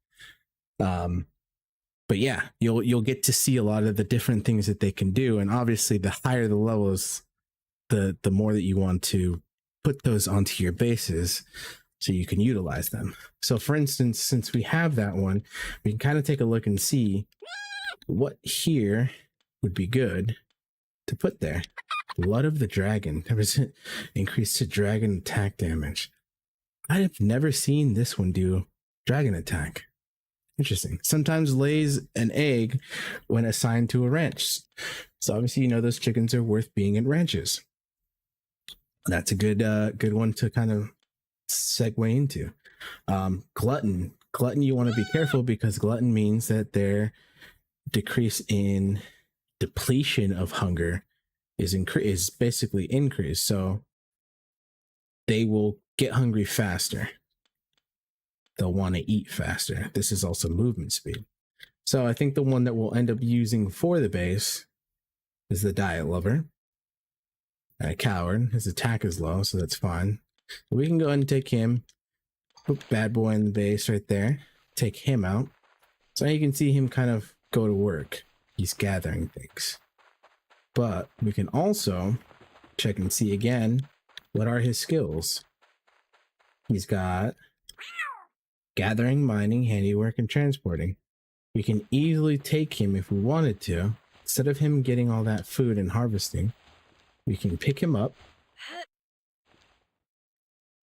But yeah, you'll get to see a lot of the different things that they can do, and obviously the higher the levels, the more that you want to put those onto your bases so you can utilize them. So for instance, since we have that one, we can kind of take a look and see what here would be good to put there. Blood of the Dragon. There was an increase to dragon attack damage. I have never seen this one do dragon attack. Interesting. Sometimes lays an egg when assigned to a ranch. So obviously, those chickens are worth being in ranches. That's a good one to kind of segue into. Glutton. You want to be careful, because glutton means that their decrease in depletion of hunger is basically increased. So they will get hungry faster. They'll want to eat faster. This is also movement speed. So I think the one that we'll end up using for the base is the Diet Lover. Coward. His attack is low, so that's fine. We can go ahead and take him. Put Bad Boy in the base right there. Take him out. So now you can see him kind of go to work. He's gathering things. But we can also check and see again, what are his skills? He's got gathering, mining, handiwork, and transporting. We can easily take him if we wanted to. Instead of him getting all that food and harvesting, we can pick him up.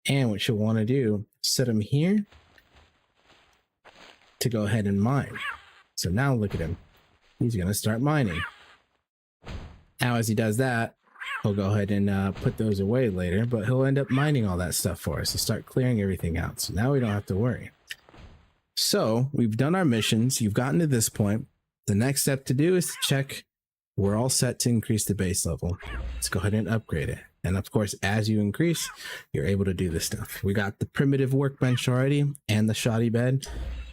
And what you'll want to do, set him here to go ahead and mine. So now look at him. He's going to start mining. Now as he does that, he'll go ahead and put those away later, but he'll end up mining all that stuff for us. He'll start clearing everything out. So now we don't have to worry. So we've done our missions. You've gotten to this point. The next step to do is to check we're all set to increase the base level. Let's go ahead and upgrade it. And of course, as you increase, you're able to do this stuff. We got the primitive workbench already and the shoddy bed.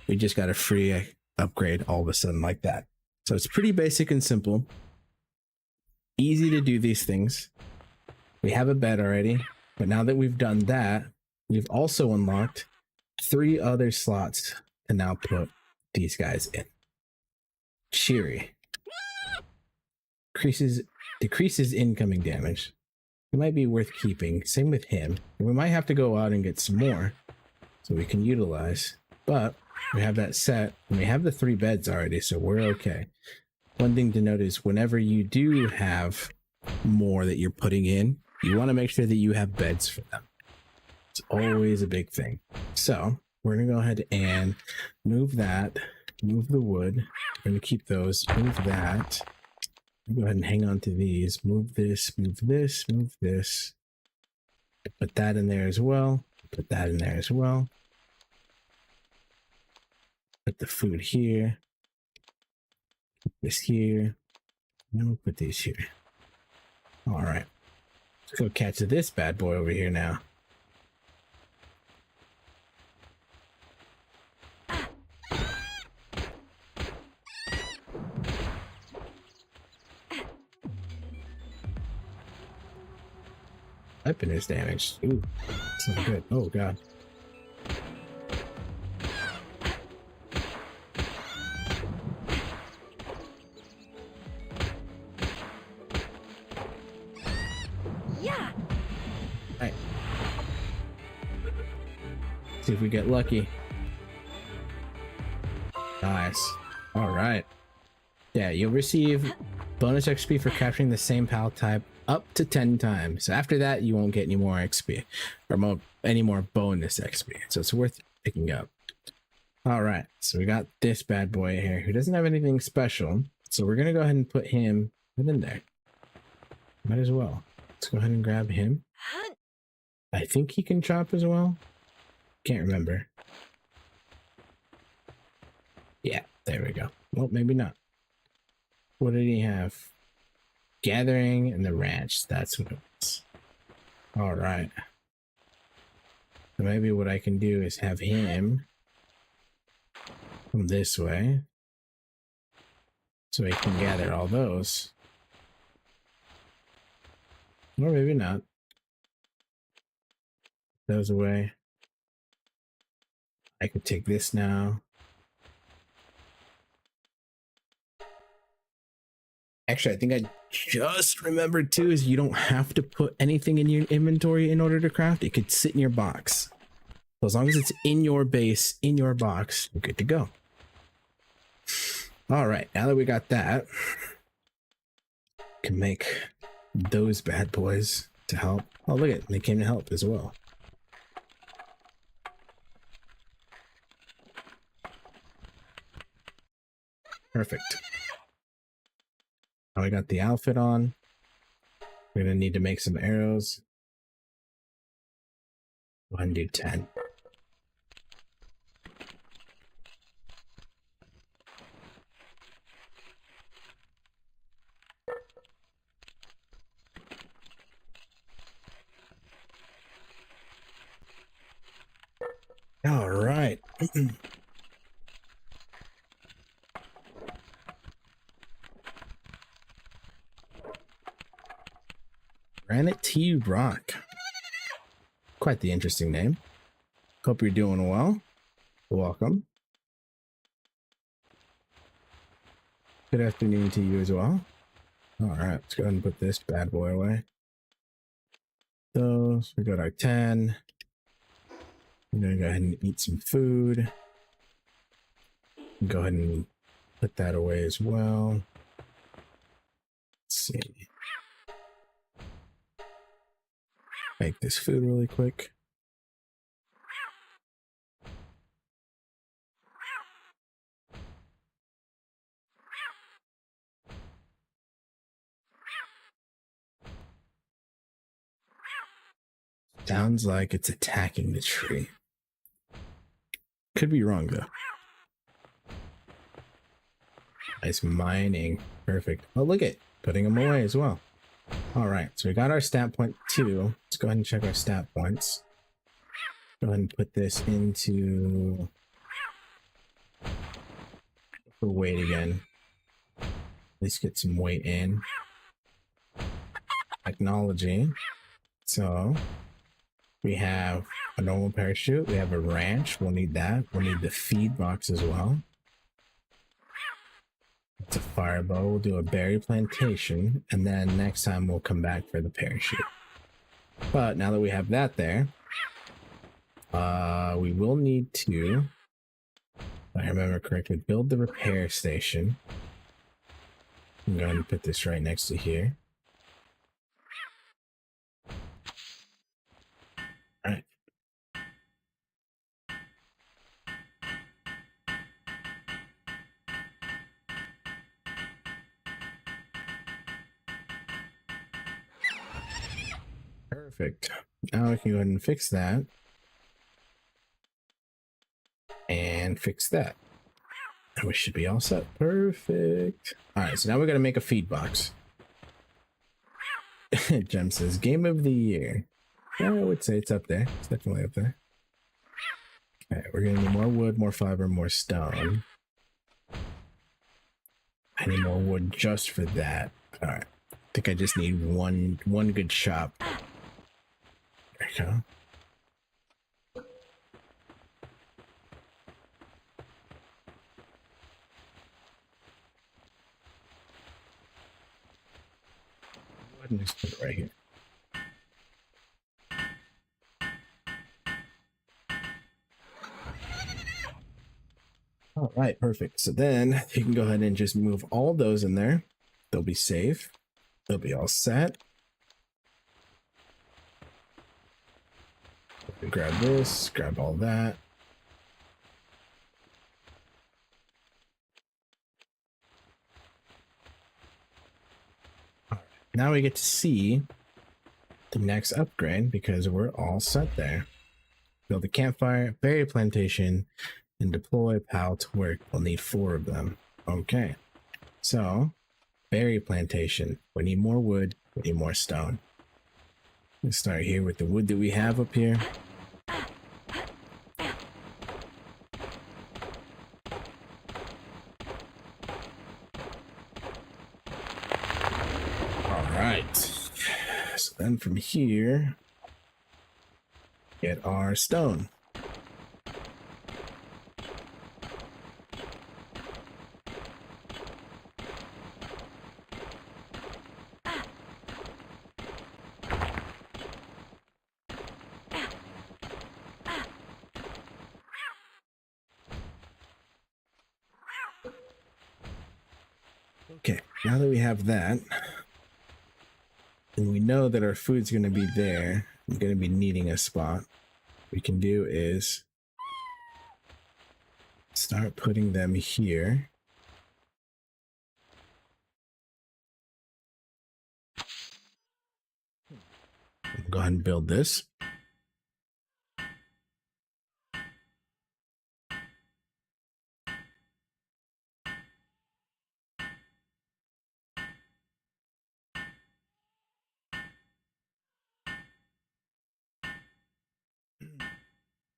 We just got a free upgrade all of a sudden like that. So it's pretty basic and simple. Easy to do these things. We have a bed already, but now that we've done that, we've also unlocked 3 other slots to now put these guys in. Cheery. Decreases incoming damage. It might be worth keeping. Same with him. And we might have to go out and get some more so we can utilize. But we have that set, and we have the 3 beds already, so we're okay. One thing to note is whenever you do have more that you're putting in, you want to make sure that you have beds for them. It's always a big thing. So we're going to go ahead and move that, move the wood. We're going to keep those, move that. Go ahead and hang on to these. Move this, move this, move this. Put that in there as well. Put that in there as well. Put the food here. Put this here. And we'll put these here. All right. Let's go catch this bad boy over here now. Weapon is damaged. Ooh, it's not good. Oh god. Yeah. Right. See if we get lucky. Nice. All right. Yeah, you'll receive bonus XP for capturing the same pal type up to 10 times. So after that, you won't get any more XP or any more bonus XP. So it's worth picking up. All right. So we got this bad boy here who doesn't have anything special. So we're going to go ahead and put him in there. Might as well. Let's go ahead and grab him. I think he can chop as well. Can't remember. Yeah, there we go. Well, maybe not. What did he have? Gathering and the ranch. That's what it was. All right. So maybe what I can do is have him come this way so he can gather all those. Or maybe not. Those away. I could take this now. Actually, I think I just remembered too is you don't have to put anything in your inventory in order to craft. It could sit in your box. So as long as it's in your base, in your box, you're good to go. All right, now that we got that, can make those bad boys to help. Oh, look at it. They came to help as well. Perfect. Now we got the outfit on. We're gonna need to make some arrows. Go ahead and do 10. All right. Granite Tea Rock. Quite the interesting name. Hope you're doing well. Welcome. Good afternoon to you as well. All right, let's go ahead and put this bad boy away. Those, we got our 10. We're gonna go ahead and eat some food. Go ahead and put that away as well. Let's see. Make this food really quick. Sounds like it's attacking the tree. Could be wrong though. Nice mining. Perfect. Oh, look at putting them away as well. All right, so we got our stat point 2. Let's go ahead and check our stat points. Go ahead and put this into for weight again. At least get some weight in. Technology. So we have a normal parachute. We have a ranch. We'll need that. We'll need the feed box as well. It's a firebow. We'll do a berry plantation, and then next time we'll come back for the parachute. But now that we have that there, we will need to, if I remember correctly, build the repair station. I'm going to put this right next to here. Perfect. Now we can go ahead and fix that. And fix that. And we should be all set. Perfect. All right, so now we got to make a feed box. Jem says, game of the year. Yeah, I would say it's up there. It's definitely up there. Okay, we're going to need more wood, more fiber, more stone. I need more wood just for that. All right. I think I just need one good shop. There you go. Go ahead and just put it right here. All right, perfect. So then you can go ahead and just move all those in there. They'll be safe. They'll be all set. Grab this, grab all that. All right, now we get to see the next upgrade because we're all set there. Build a campfire, berry plantation, and deploy PAL to work. We'll need 4 of them. Okay, so berry plantation. We need more wood, we need more stone. Let's start here with the wood that we have up here. All right, so then from here, get our stone. Okay, now that we have that, and we know that our food's going to be there, we're going to be needing a spot. What we can do is start putting them here. Go ahead and build this.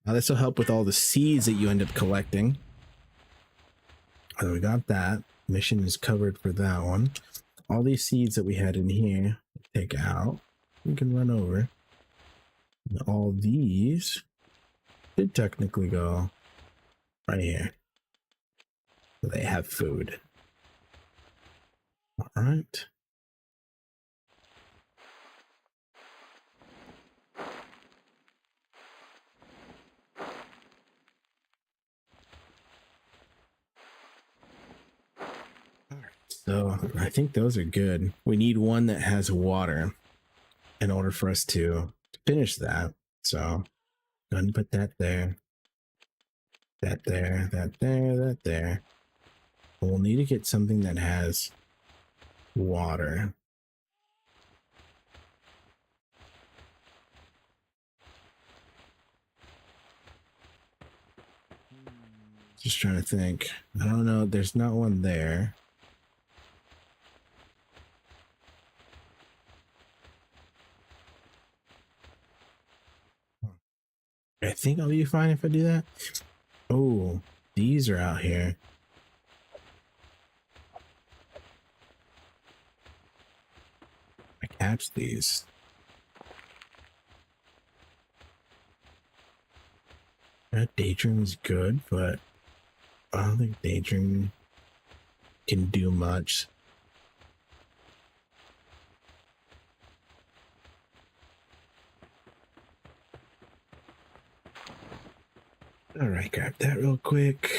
Now this will help with all the seeds that you end up collecting. So we got that. Mission is covered for that one. All these seeds that we had in here, take out. We can run over. And all these should technically go right here. So they have food. All right. So I think those are good. We need one that has water in order for us to finish that. So go ahead and put that there. That there, that there, that there. But we'll need to get something that has water. Just trying to think. I don't know. There's not one there. I think I'll be fine if I do that. Oh, these are out here. I catch these. That daydream is good, but I don't think daydream can do much. All right, grab that real quick.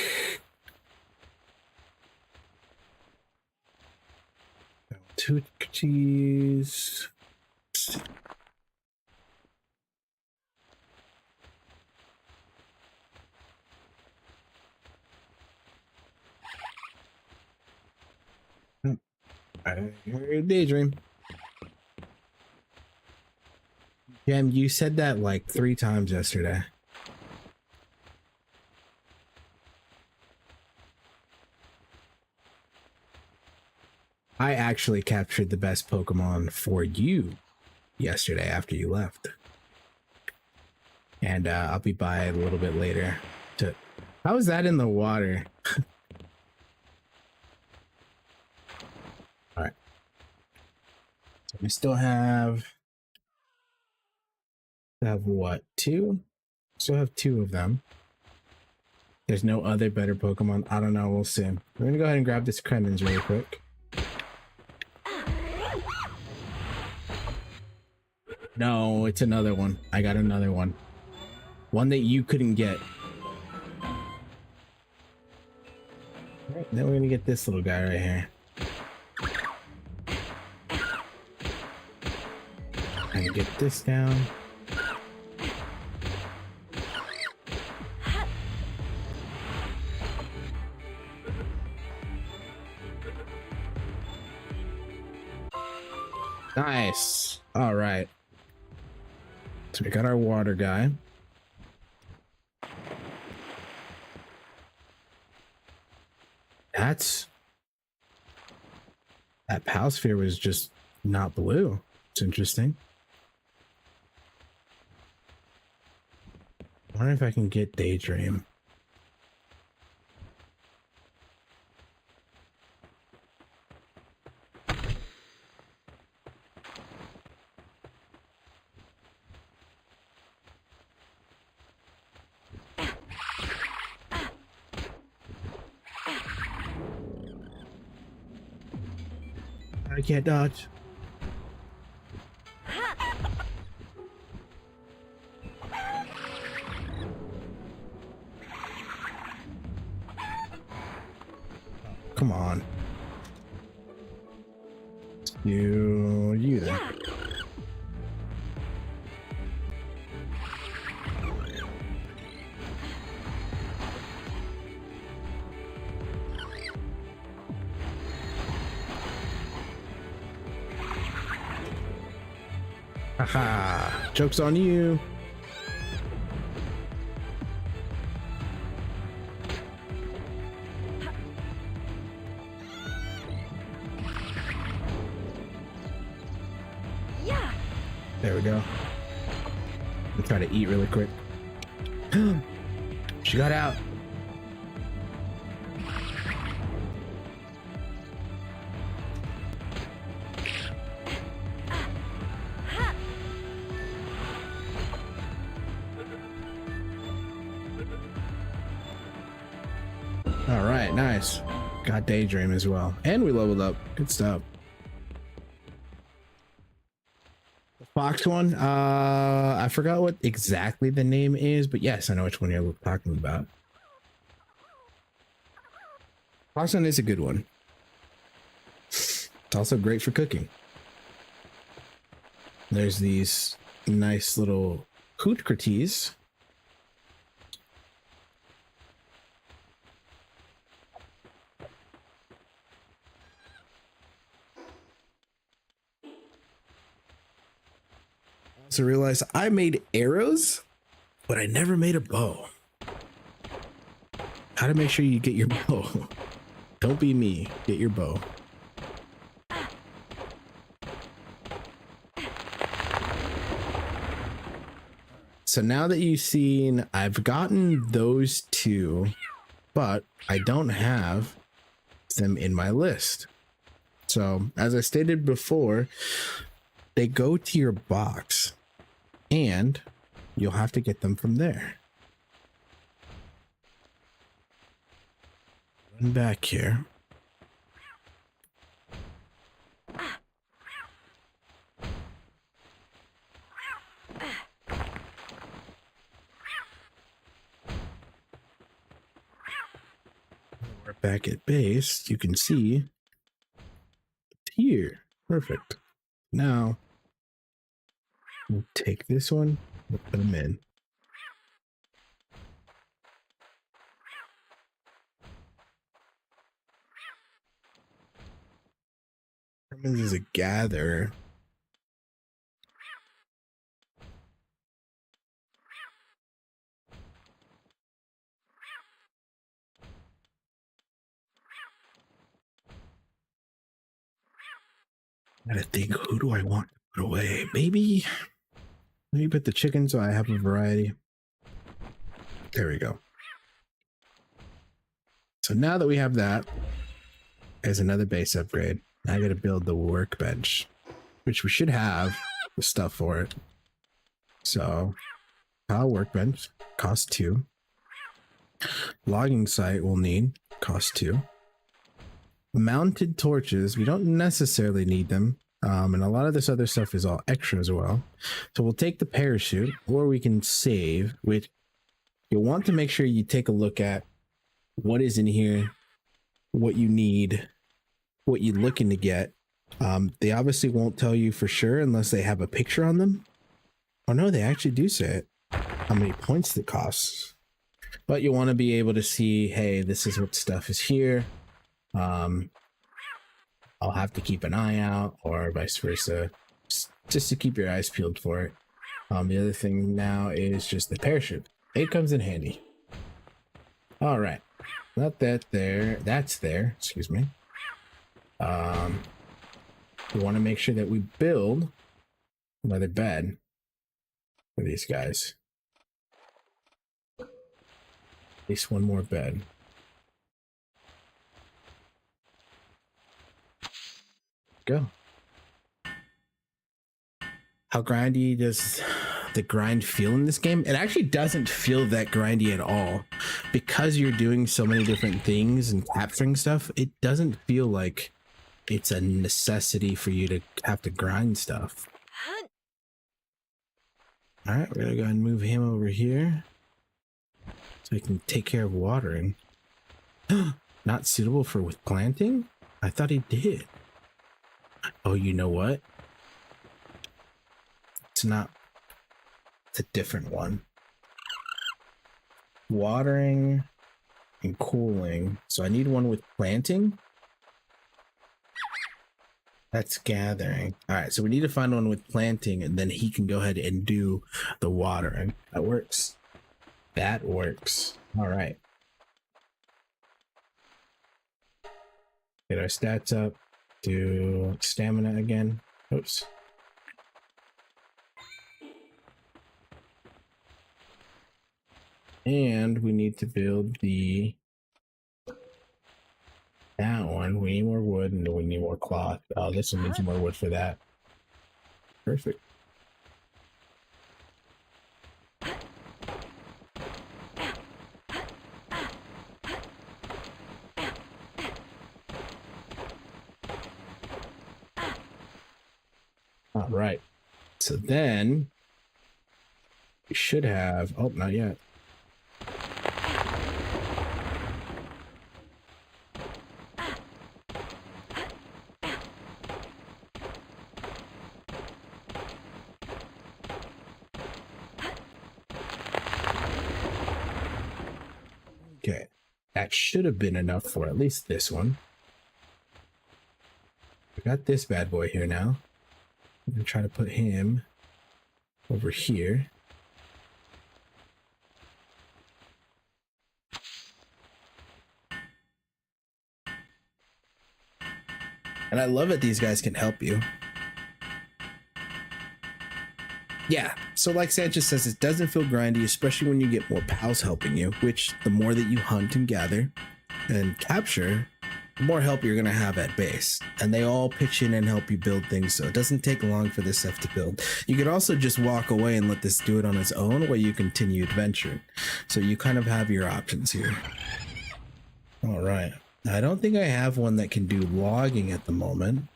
Two cheese. I heard daydream. Jam, you said that like 3 times yesterday. I actually captured the best Pokemon for you yesterday after you left. And I'll be by a little bit later to... How is that in the water? All right. So we still have what? 2? Still have 2 of them. There's no other better Pokemon. I don't know. We'll see. I'm gonna go ahead and grab this Kremens really quick. No, it's another one. I got another one. One that you couldn't get. All right, then we're gonna get this little guy right here. And get this down. Nice. All right. So we got our water guy. That Palsphere was just not blue. It's interesting. I wonder if I can get Daydream. I can't dodge. Come on. You there. Haha, joke's on you. Yeah. There we go. I'll try to eat really quick. She got out. All right, nice. Got Daydream as well. And we leveled up. Good stuff. The Fox one, I forgot what exactly the name is, but yes, I know which one you're talking about. Fox one is a good one. It's also great for cooking. There's these nice little Hootcrites. I also realized I made arrows, but I never made a bow. How to make sure you get your bow. Don't be me. Get your bow. So now that you've seen, I've gotten those 2, but I don't have them in my list. So as I stated before, they go to your box and you'll have to get them from there. Run back here. We're back at base. You can see here. Perfect. Now we'll take this one, we'll put them in. This is a gather. I gotta think, who do I want to put away? Maybe put the chicken so I have a variety. There we go. So now that we have that as another base upgrade, I gotta build the workbench, which we should have the stuff for it. So our workbench costs 2. Logging site we'll need, cost 2. Mounted torches, we don't necessarily need them. And a lot of this other stuff is all extra as well. So we'll take the parachute, or we can save, which you'll want to make sure you take a look at what is in here, what you need, what you're looking to get. They obviously won't tell you for sure unless they have a picture on them. Oh no, they actually do say it, how many points it costs. But you want to be able to see, hey, this is what stuff is here. I'll have to keep an eye out, or vice versa, just to keep your eyes peeled for it. The other thing now is just the parachute. It comes in handy. All right, not that there, that's there, excuse me. We want to make sure that we build another bed for these guys. At least one more bed. Go. How grindy does the grind feel in this game? It actually doesn't feel that grindy at all. Because you're doing so many different things and capturing stuff, it doesn't feel like it's a necessity for you to have to grind stuff. All right, we're gonna go ahead and move him over here so he can take care of watering. Not suitable for with planting? I thought he did. Oh, you know what? It's not. It's a different one. Watering and cooling. So I need one with planting. That's gathering. All right, so we need to find one with planting, and then he can go ahead and do the watering. That works. That works. All right. Get our stats up. Do stamina again. Oops. And we need to build that one. We need more wood, and we need more cloth. Oh, this one needs more wood for that. Perfect. All right. So then we should have, oh, not yet. Okay, that should have been enough for at least this one. We got this bad boy here now. I'm gonna try to put him over here. And I love that these guys can help you. Yeah, so like Sanchez says, it doesn't feel grindy, especially when you get more pals helping you, which the more that you hunt and gather and capture, the more help you're going to have at base. And they all pitch in and help you build things, so it doesn't take long for this stuff to build. You could also just walk away and let this do it on its own while you continue adventuring. So you kind of have your options here. All right. I don't think I have one that can do logging at the moment.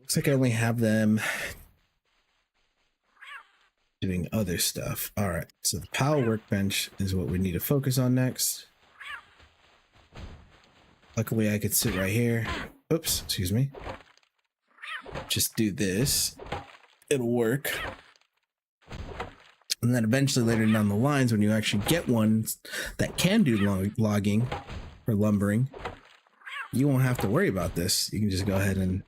Looks like I only have them doing other stuff. All right, so the PAL workbench is what we need to focus on next. Luckily, I could sit right here. Oops, excuse me. Just do this. It'll work. And then eventually later down the lines, when you actually get one that can do logging or lumbering, you won't have to worry about this. You can just go ahead and,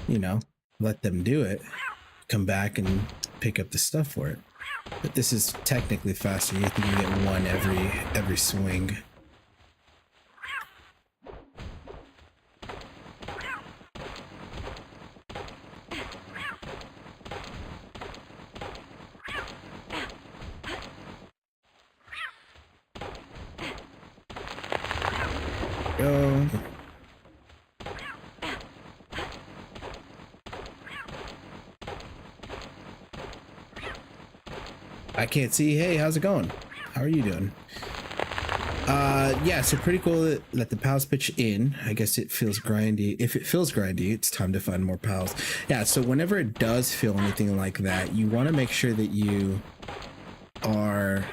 you know, let them do it. Come back and pick up the stuff for it. But this is technically faster. You think you get one every swing. Go. I can't see. Hey, how's it going? How are you doing? Yeah, so pretty cool that the pals pitch in. I guess it feels grindy. If it feels grindy, it's time to find more pals. Yeah, so whenever it does feel anything like that, you want to make sure that you are,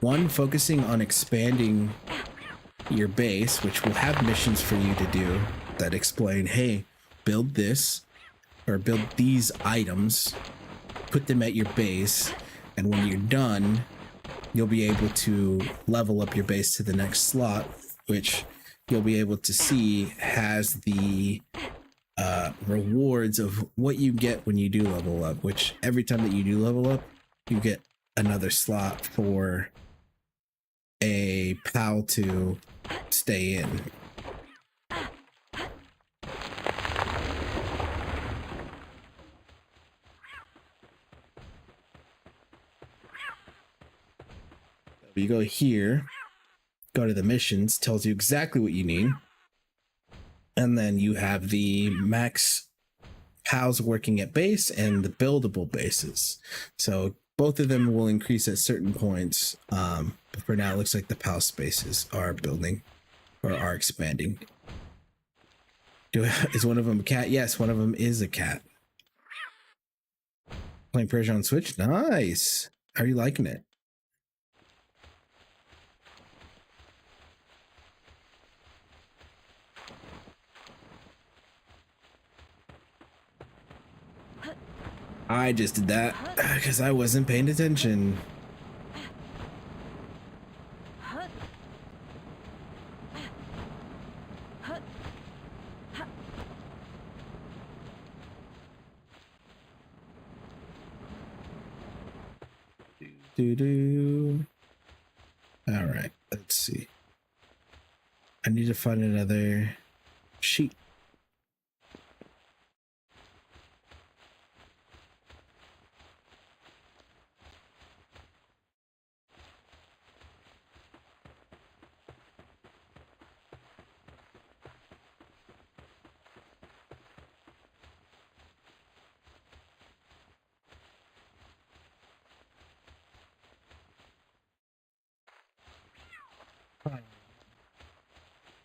one, focusing on expanding your base, which will have missions for you to do that explain, hey, build this or build these items, put them at your base, and when you're done, you'll be able to level up your base to the next slot, which you'll be able to see has the rewards of what you get when you do level up, which every time that you do level up, you get another slot for a pal to stay in. You go here, go to the missions, tells you exactly what you need. And then you have the max pals working at base and the buildable bases. So both of them will increase at certain points. But for now, it looks like the pal spaces are building or are expanding. Is one of them a cat? Yes, one of them is a cat. Playing Persia on Switch? Nice. How are you liking it? I just did that because I wasn't paying attention. All right, let's see. I need to find another sheet.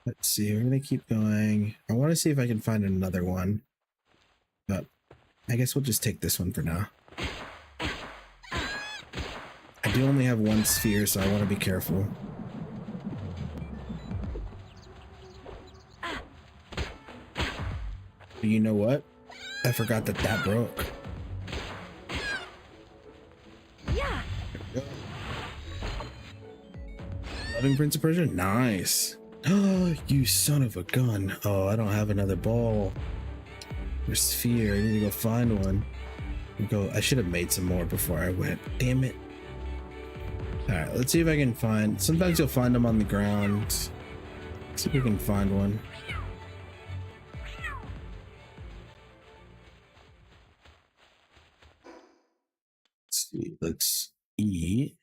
Let's see, we're gonna keep going. I want to see if I can find another one, but I guess we'll just take this one for now. I do only have one sphere, so I want to be careful. But you know what? I forgot that broke. Yeah. There we go. Loving Prince of Persia? Nice. Oh, you son of a gun. Oh, I don't have another ball or sphere. I need to go find one. I should have made some more before I went. Damn it. All right, let's see if I can find. Sometimes you'll find them on the ground. Let's see if we can find one. Let's see. Let's eat.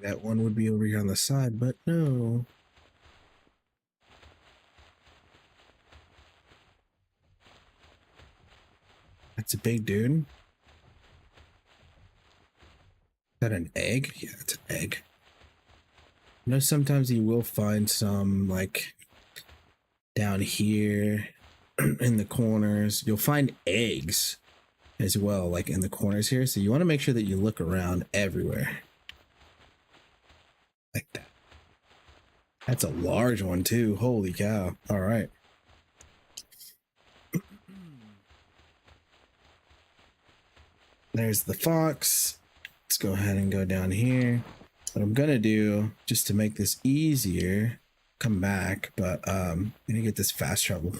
That one would be over here on the side, but no. That's a big dude. Is that an egg? Yeah, it's an egg. You know, sometimes you will find some like down here in the corners. You'll find eggs as well, like in the corners here. So you want to make sure that you look around everywhere. Like that. That's a large one too. Holy cow. All right. There's the fox. Let's go ahead and go down here. What I'm gonna do, just to make this easier, come back, but I'm gonna get this fast travel.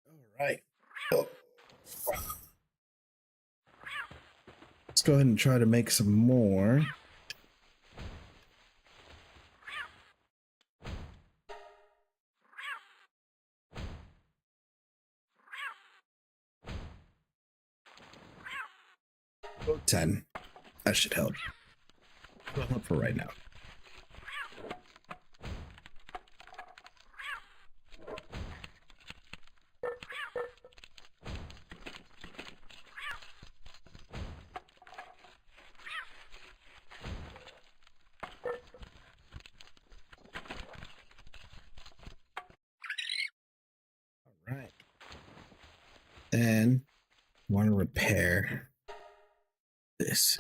All right. Let's go ahead and try to make some more. About 10. That should help. Well, up for right now. All right. Then want to repair this.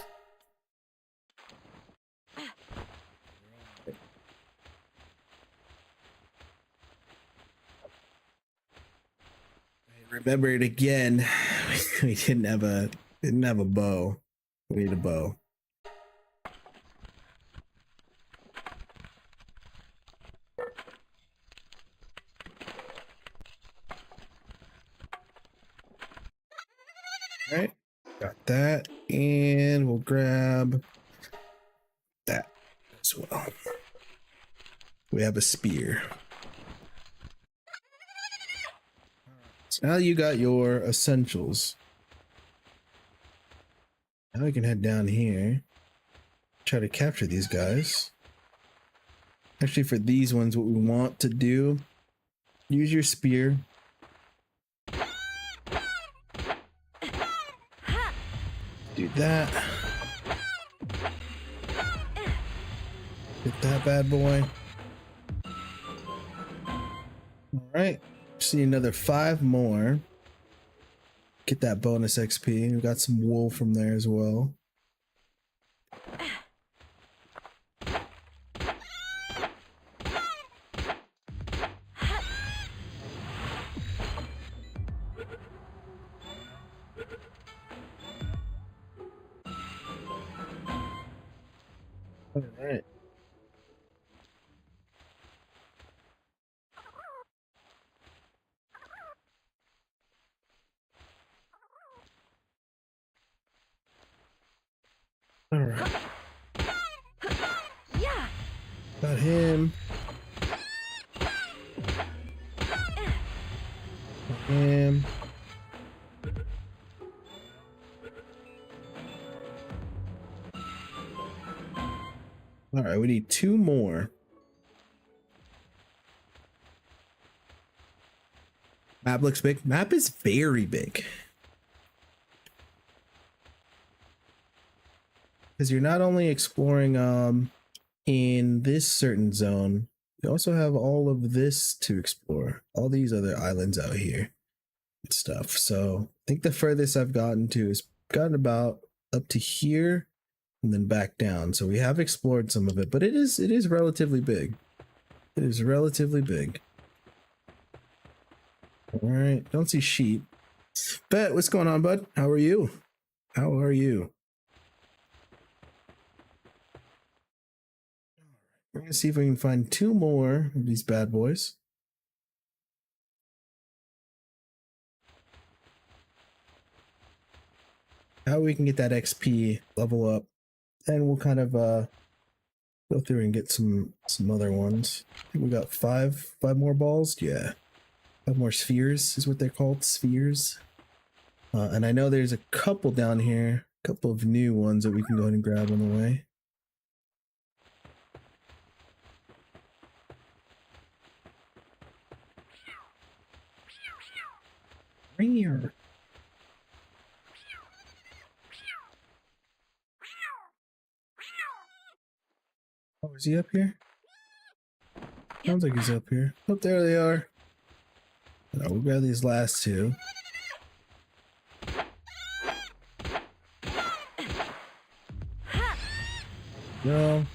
Remember it again. We didn't have a bow. We need a bow. All right, got that, and we'll grab that as well. We have a spear. So now you got your essentials. Now we can head down here, try to capture these guys. Actually, for these ones, what we want to do, use your spear. Do that. Hit that bad boy. All right. Just need another 5 more. Get that bonus XP. We got some wool from there as well. All right. All right. Yeah. Got him. Got him. All right, we need 2 more. Map looks big. Map is very big. Because you're not only exploring in this certain zone, you also have all of this to explore. All these other islands out here and stuff. So I think the furthest I've gotten to is gotten about up to here and then back down. So we have explored some of it, but it is relatively big. It is relatively big. All right, don't see sheep. Bet, what's going on, bud? How are you? How are you? We're gonna see if we can find 2 more of these bad boys. How we can get that XP level up, and we'll kind of go through and get some other ones. I think we got 5 more balls. Yeah, 5 more spheres is what they're called, spheres. And I know there's a couple down here, a couple of new ones that we can go ahead and grab on the way. Here. Oh, is he up here? Sounds like he's up here. Oh, there they are. Now we'll grab these last two. No.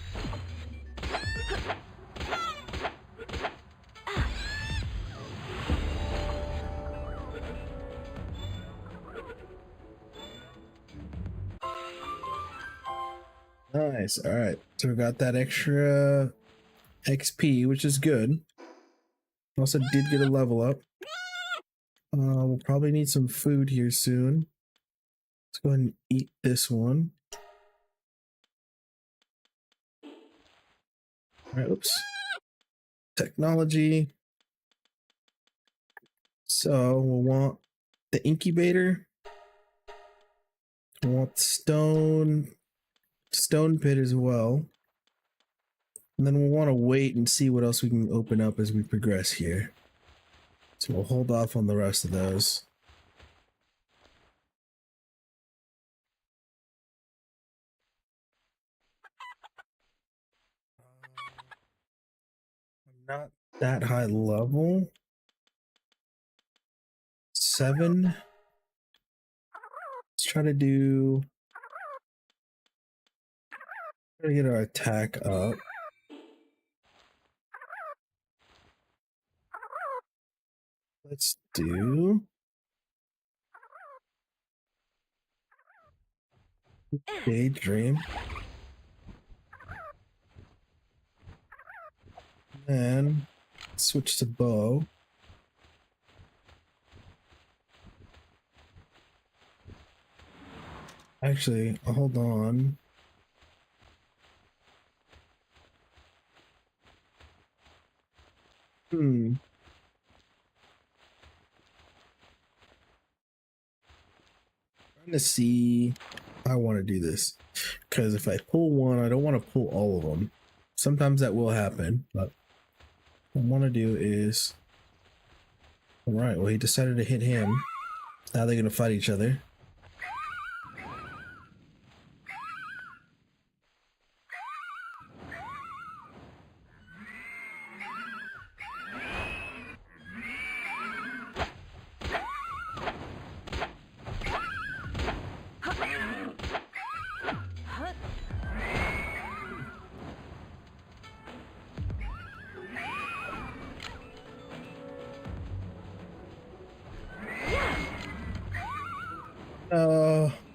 Nice. All right. So we got that extra XP, which is good. Also did get a level up. We'll probably need some food here soon. Let's go ahead and eat this one. All right. Oops. Technology. So we'll want the incubator. We'll want stone pit as well. And then we'll want to wait and see what else we can open up as we progress here. So we'll hold off on the rest of those. I'm not that high level. 7. Let's try to get our attack up. Let's do Daydream. And switch to bow. Actually, hold on. Trying to see how I want to do this. Because if I pull one, I don't want to pull all of them. Sometimes that will happen, but what I want to do is... Alright, well he decided to hit him. Now they're going to fight each other.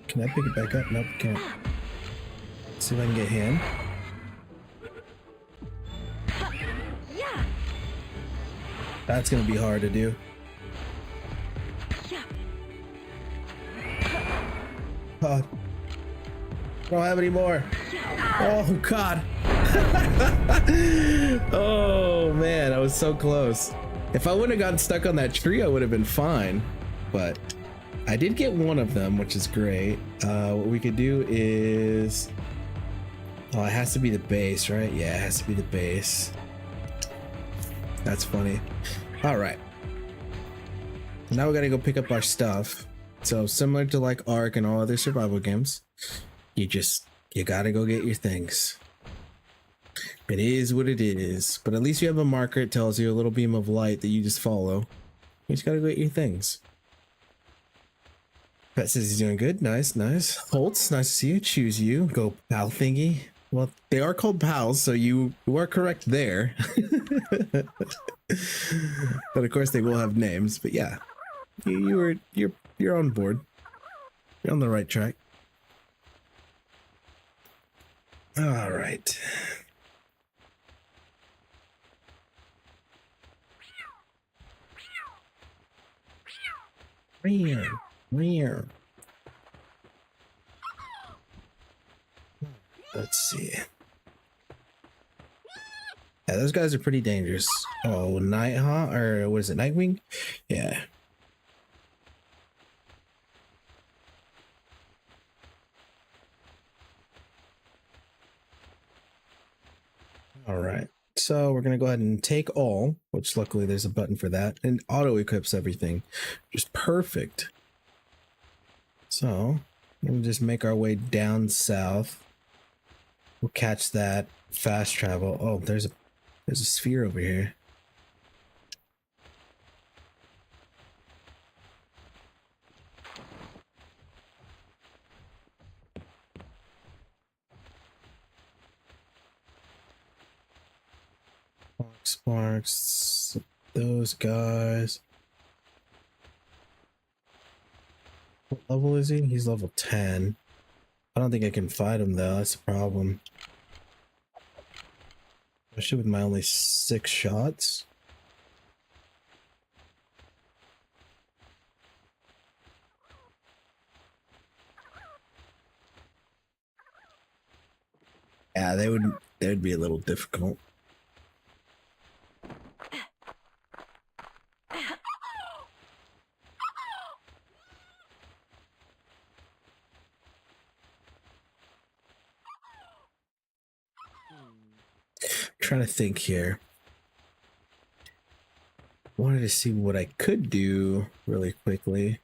Can I pick it back up? Nope, can't. Let's see if I can get him. That's gonna be hard to do. God. I don't have any more. Oh, God. Oh, man, I was so close. If I wouldn't have gotten stuck on that tree, I would have been fine. But I did get one of them, which is great. What we could do is... Oh, it has to be the base, right? Yeah, it has to be the base. That's funny. All right. Now we gotta go pick up our stuff. So similar to like Ark and all other survival games, you gotta go get your things. It is what it is. But at least you have a marker. It tells you a little beam of light that you just follow. You just gotta go get your things. Pet says he's doing good. Nice, nice. Holtz, nice to see you. Choose you. Go pal thingy. Well, they are called pals, so you are correct there. But of course they will have names. But yeah, you're on board. You're on the right track. All right. Where? Let's see. Yeah, those guys are pretty dangerous. Oh, Nighthawk, or what is it, Nightwing? Yeah. All right. So we're gonna go ahead and take all, which luckily there's a button for that, and auto equips everything. Just perfect. So we're gonna just make our way down south. We'll catch that fast travel. Oh, there's a sphere over here. Sparks, those guys. What level is he? He's level 10. I don't think I can fight him though, that's the problem. Especially with my only 6 shots. Yeah, they would be a little difficult. Trying to think here. Wanted to see what I could do really quickly.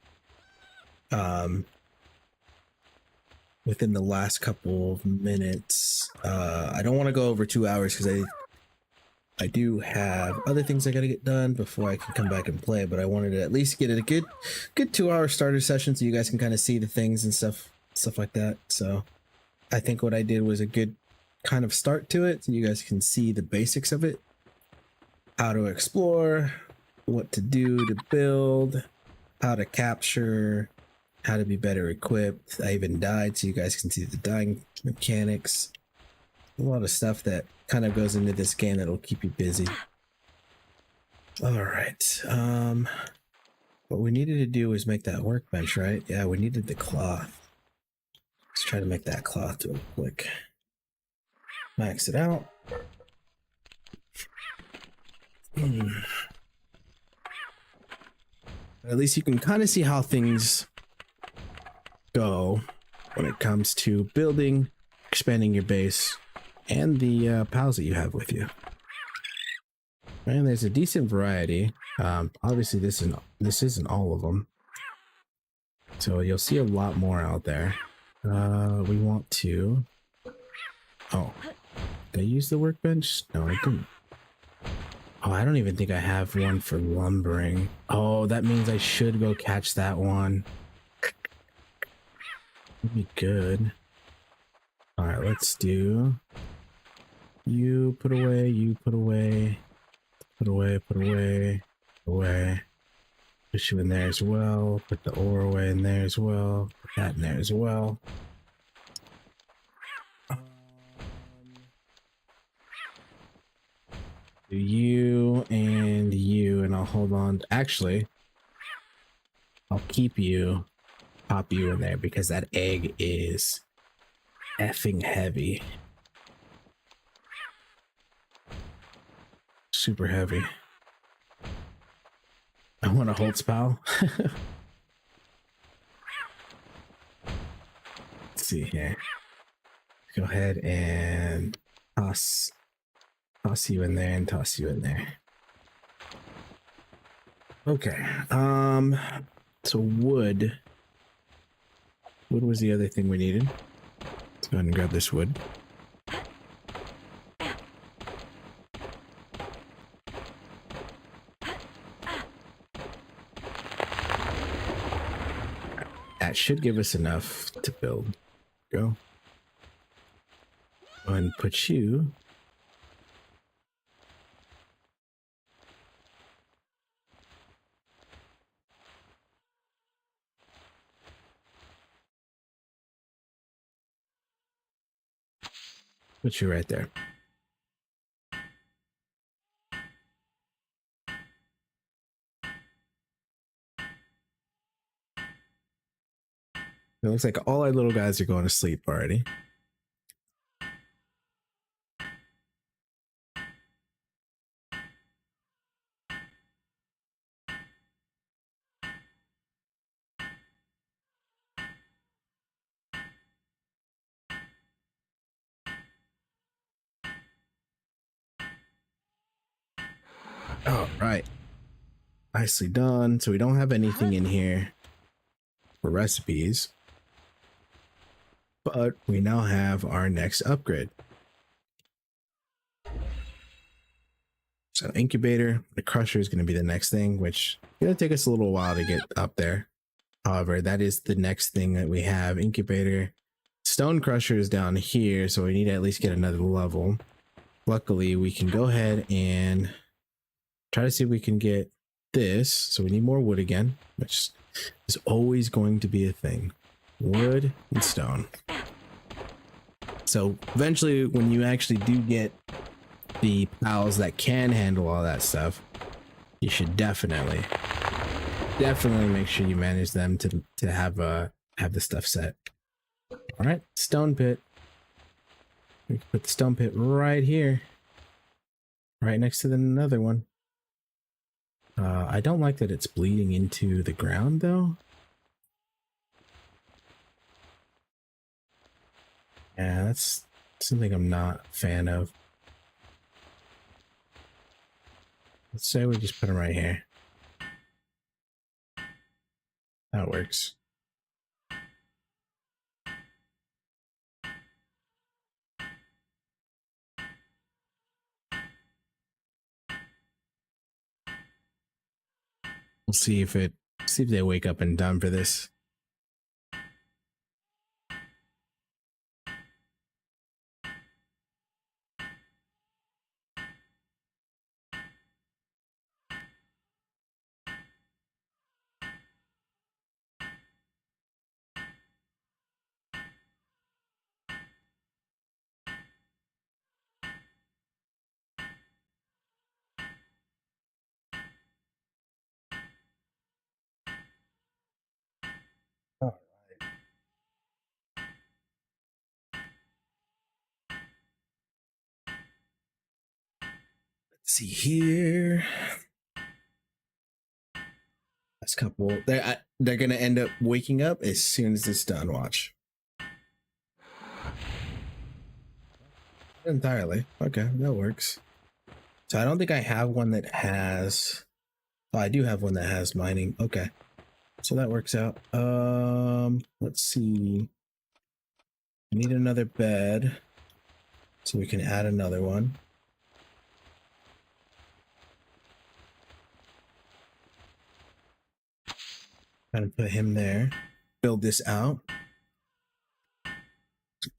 Within the last couple of minutes. I don't want to go over 2 hours because I do have other things I gotta get done before I can come back and play, but I wanted to at least get it a good 2-hour starter session so you guys can kind of see the things and stuff like that. So I think what I did was a good kind of start to it so you guys can see the basics of it, how to explore, what to do to build, how to capture, how to be better equipped. I even died so you guys can see the dying mechanics. A lot of stuff that kind of goes into this game that'll keep you busy. All right. What we needed to do was make that workbench, right? Yeah, we needed the cloth. Let's try to make that cloth real quick. Max it out. At least you can kind of see how things go when it comes to building, expanding your base, and the pals that you have with you. And there's a decent variety. Obviously this isn't all of them, so you'll see a lot more out there. We want to. Oh, did I use the workbench? No, I didn't. Oh, I don't even think I have one for lumbering. Oh, that means I should go catch that one. Would be good. All right, let's do. You put away. You put away. Put away. Put away. Away. Put you in there as well. Put the ore away in there as well. Put that in there as well. Do you and you, and I'll hold on. Actually, I'll keep you, pop you in there because that egg is effing heavy. Super heavy. I want a Holtzpal. Let's see here. Go ahead and toss you in there and toss you in there. Okay. So wood. Wood was the other thing we needed. Let's go ahead and grab this wood. That should give us enough to build. Go. Go ahead and put you. Put you right there. It looks like all our little guys are going to sleep already. All right. Nicely done. So we don't have anything in here for recipes, but we now have our next upgrade. So incubator, the crusher is going to be the next thing, which is going to take us a little while to get up there. However, that is the next thing that we have. Incubator. Stone crusher is down here, so we need to at least get another level. Luckily, we can go ahead and try to see if we can get this. So we need more wood again, which is always going to be a thing. Wood and stone. So eventually, when you actually do get the pals that can handle all that stuff, you should definitely make sure you manage them to have the stuff set. All right, stone pit. We can put the stone pit right here, right next to another one. I don't like that it's bleeding into the ground though. Yeah, that's something I'm not a fan of. Let's say we just put them right here. That works. We'll see if they wake up in time for this. All right. Let's see here. Last couple. They're gonna end up waking up as soon as it's done. Watch. Not entirely. Okay, that works. So I don't think I have one that has. Oh, I do have one that has mining. Okay, so that works out. Let's see. I need another bed, so we can add another one. Kind of put him there. Build this out.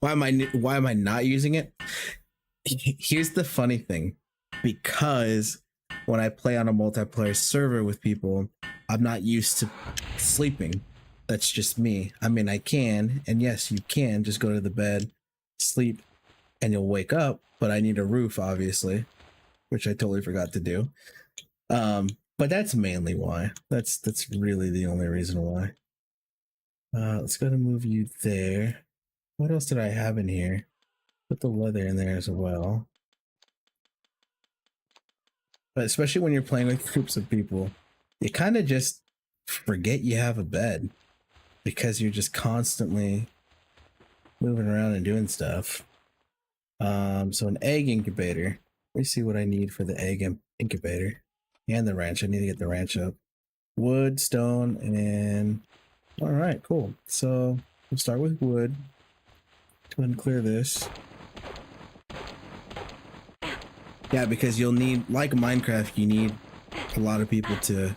Why am I not using it? Here's the funny thing. Because when I play on a multiplayer server with people, I'm not used to sleeping. That's just me. I mean, I can, and yes, you can just go to the bed, sleep, and you'll wake up, but I need a roof, obviously, which I totally forgot to do. But that's mainly why. That's really the only reason why. Let's go to move you there. What else did I have in here? Put the leather in there as well. But especially when you're playing with groups of people, you kind of just forget you have a bed because you're just constantly moving around and doing stuff. So an egg incubator. Let me see what I need for the egg incubator and the ranch. I need to get the ranch up. Wood, stone, and all right, cool. So we'll start with wood. Go ahead and clear this. Yeah, because you'll need, like Minecraft, you need a lot of people to,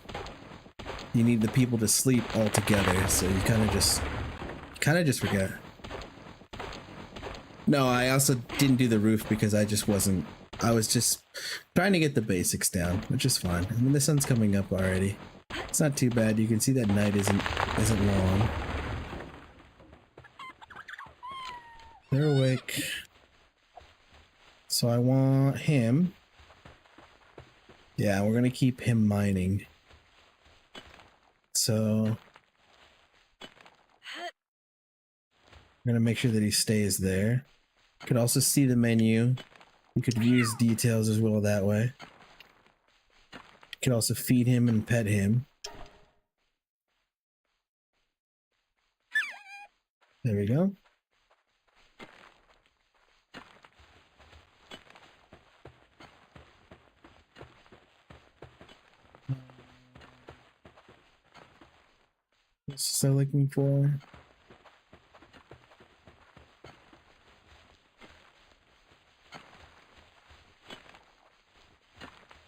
you need the people to sleep all together. So you kind of just forget. No, I also didn't do the roof because I was just trying to get the basics down, which is fine. I mean, the sun's coming up already. It's not too bad. You can see that night isn't long. They're awake. So I want him. Yeah, we're gonna keep him mining. So we're gonna make sure that he stays there. You could also see the menu. You could use details as well that way. You could also feed him and pet him. There we go. So looking for.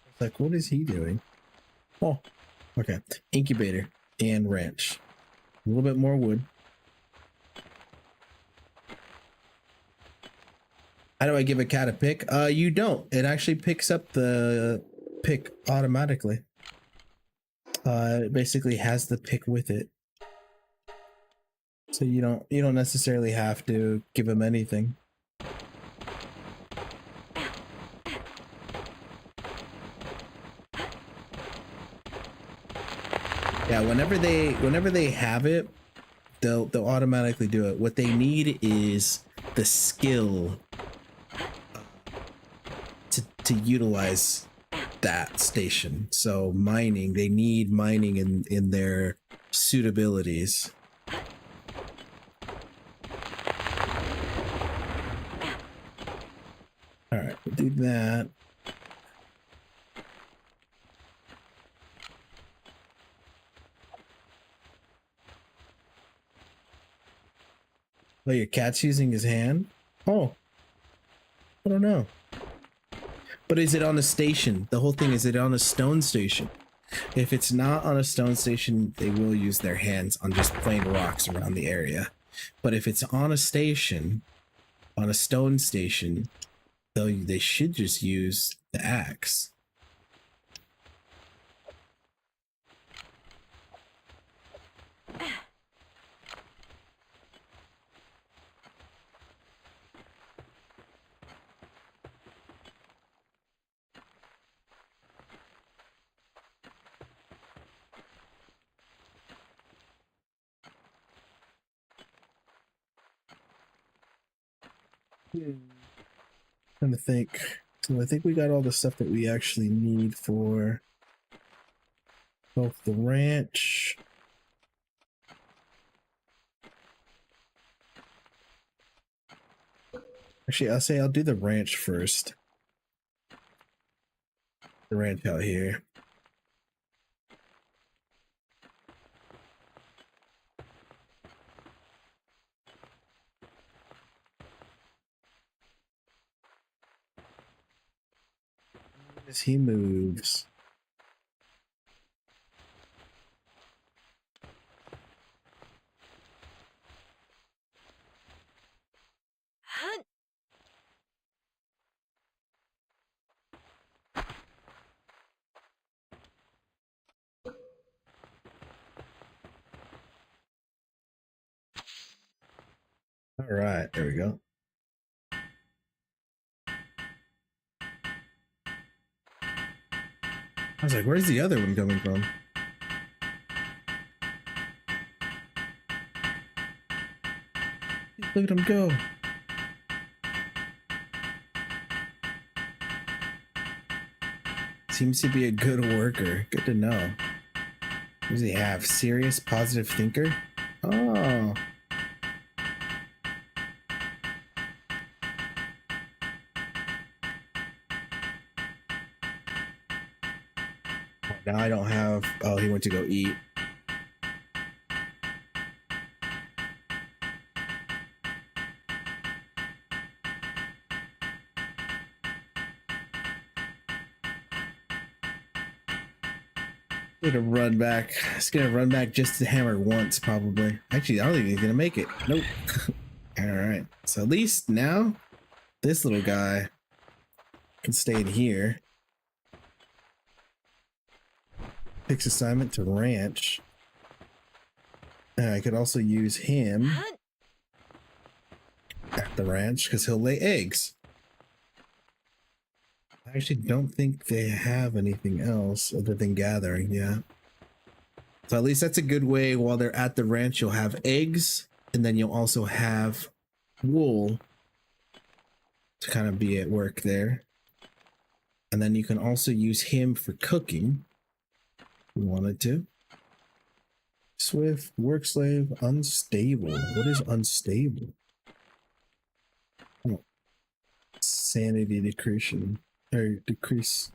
It's like, what is he doing? Oh, okay. Incubator and ranch. A little bit more wood. How do I give a cat a pick? You don't. It actually picks up the pick automatically. It basically has the pick with it. So you don't necessarily have to give him anything. Yeah, whenever they have it, they'll automatically do it. What they need is the skill to utilize that station. So mining, they need mining in their suitabilities. All right, we'll do that. Oh, your cat's using his hand? Oh, I don't know. But is it on a station? The whole thing is it on a stone station? If it's not on a stone station, they will use their hands on just plain rocks around the area. But if it's on a station, on a stone station, they should just use the axe. Trying to think. So I think we got all the stuff that we actually need for both the ranch. Actually, I'll do the ranch first. The ranch out here. As he moves. Hunt. All right, there we go. I was like, where's the other one coming from? Look at him go. Seems to be a good worker. Good to know. What does he have? Serious positive thinker? Oh. Now I don't have... Oh, he went to go eat. Gonna run back. He's gonna run back just to hammer once, probably. Actually, I don't think he's gonna make it. Nope. All right. So at least now, this little guy can stay in here. Picks assignment to ranch. And I could also use him at the ranch because he'll lay eggs. I actually don't think they have anything else other than gathering, yeah. So at least that's a good way while they're at the ranch, you'll have eggs and then you'll also have wool to kind of be at work there. And then you can also use him for cooking if you wanted to. Swift, work slave, unstable. What is unstable? Oh. Sanity decrease. Or decrease.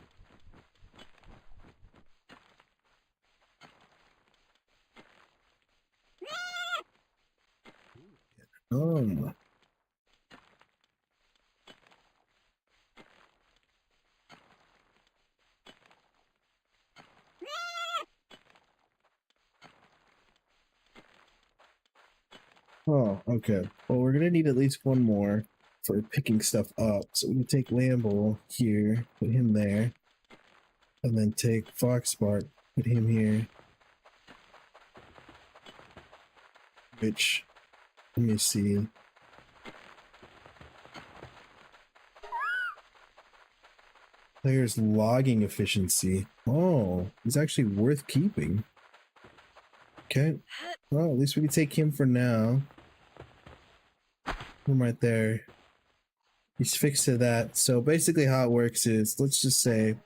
Oh. Oh, okay. Well, we're gonna need at least one more for picking stuff up. So we can take Lamble here, put him there, and then take Foxspark, put him here. Which, let me see. Player's logging efficiency. Oh, it's actually worth keeping. Okay. Well, at least we can take him for now. I'm right there. He's fixed to that. So basically how it works is, let's just say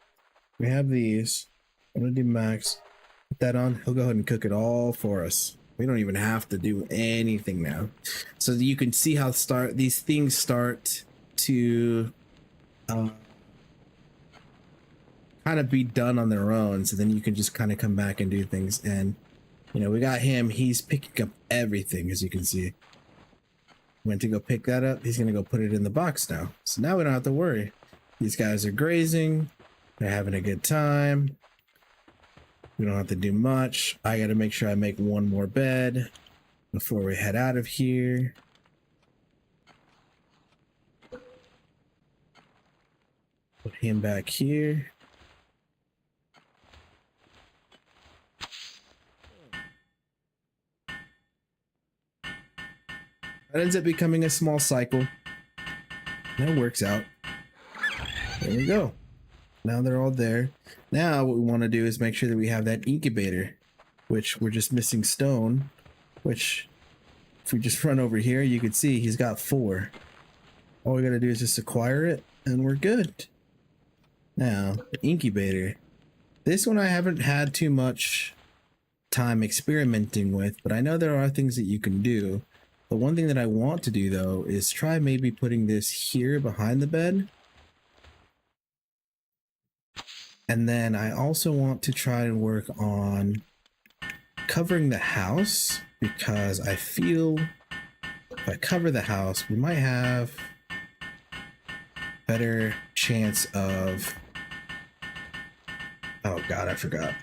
we have these. I'm gonna do max. Put that on. He'll go ahead and cook it all for us. We don't even have to do anything now. So you can see how these things start to kind of be done on their own. So then you can just kind of come back and do things. And you know, we got him. He's picking up everything, as you can see. Went to go pick that up. He's gonna go put it in the box now. So now we don't have to worry. These guys are grazing. They're having a good time. We don't have to do much. I got to make sure I make one more bed before we head out of here. Put him back here. That ends up becoming a small cycle. That works out. There we go. Now they're all there. Now what we want to do is make sure that we have that incubator, which we're just missing stone, which if we just run over here, you can see he's got 4. All we got to do is just acquire it and we're good. Now, the incubator. This one I haven't had too much time experimenting with, but I know there are things that you can do. The one thing that I want to do though is try maybe putting this here behind the bed. And then I also want to try and work on covering the house, because I feel if I cover the house, we might have better chance of... Oh God, I forgot.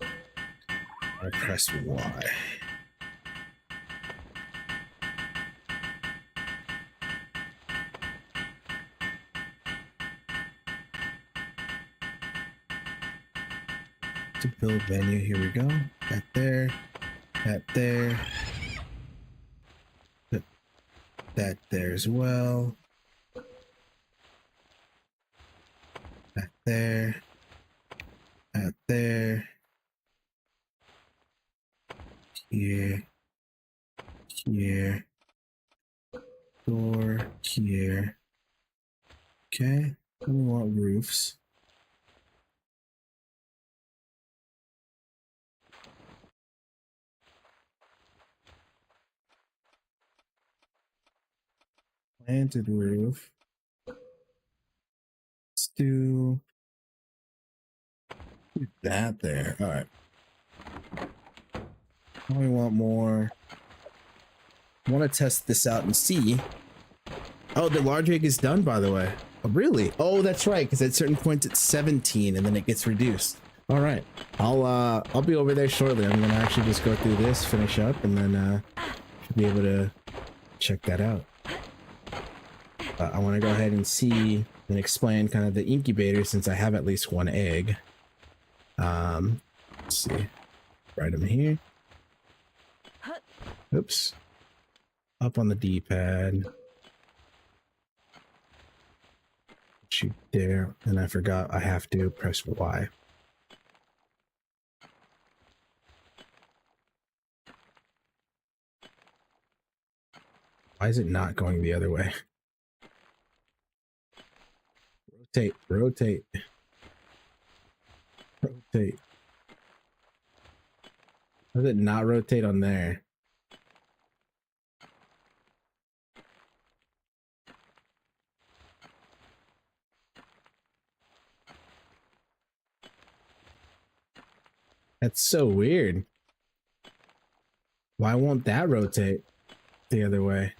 I pressed Y. To build venue, here we go. That there, that there, that there as well. That there, that there. Here, here, door, here. Okay, we want roofs. Planted roof. Let's do that there. All right. We want more. I want to test this out and see. Oh, the large egg is done, by the way. Oh, really? Oh, that's right. Because at certain points it's 17 and then it gets reduced. All right. I'll be over there shortly. I'm gonna actually just go through this, finish up, and then should be able to check that out. I want to go ahead and see and explain kind of the incubator since I have at least 1 egg. Let's see. Right in here. Oops. Up on the D-pad. Shoot there. And I forgot I have to press Y. Why is it not going the other way? Rotate, rotate. Rotate. How does it not rotate on there? That's so weird. Why won't that rotate the other way?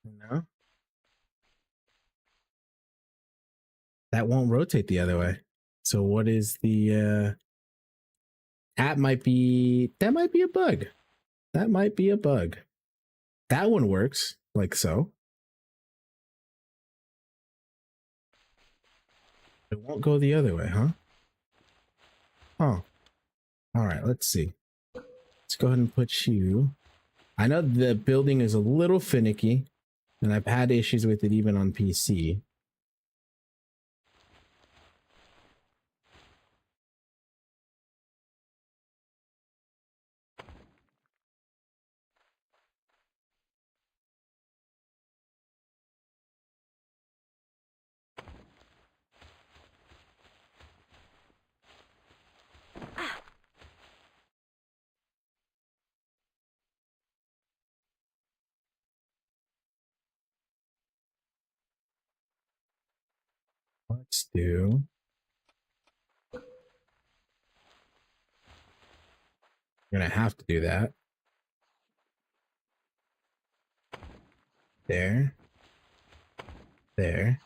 No, that won't rotate the other way. So what is the that might be a bug. That might be a bug. That one works like so. It won't go the other way, huh? Oh. All right, let's see. Let's go ahead and put you. I know the building is a little finicky, and I've had issues with it even on PC. Let's do. You're gonna have to do that. There. There.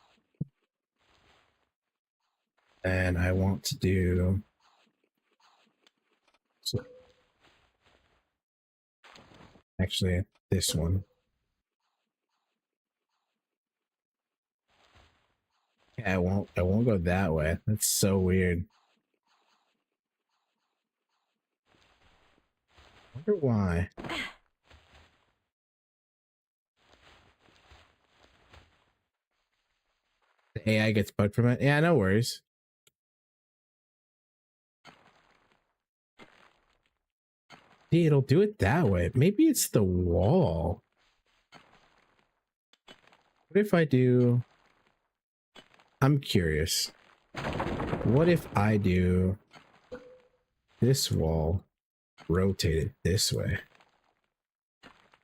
And I want to do. So, actually, this one. Yeah, I won't go that way. That's so weird. I wonder why. The AI gets bugged from it. Yeah, no worries. See, it'll do it that way. Maybe it's the wall. What if I do... I'm curious. What if I do this wall rotated this way?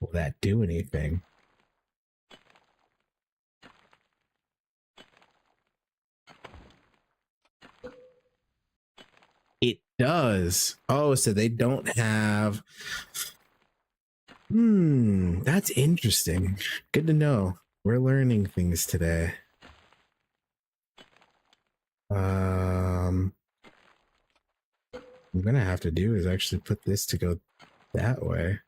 Will that do anything? It does. Oh, so they don't have... That's interesting. Good to know. We're learning things today. I'm gonna have to do is actually put this to go that way.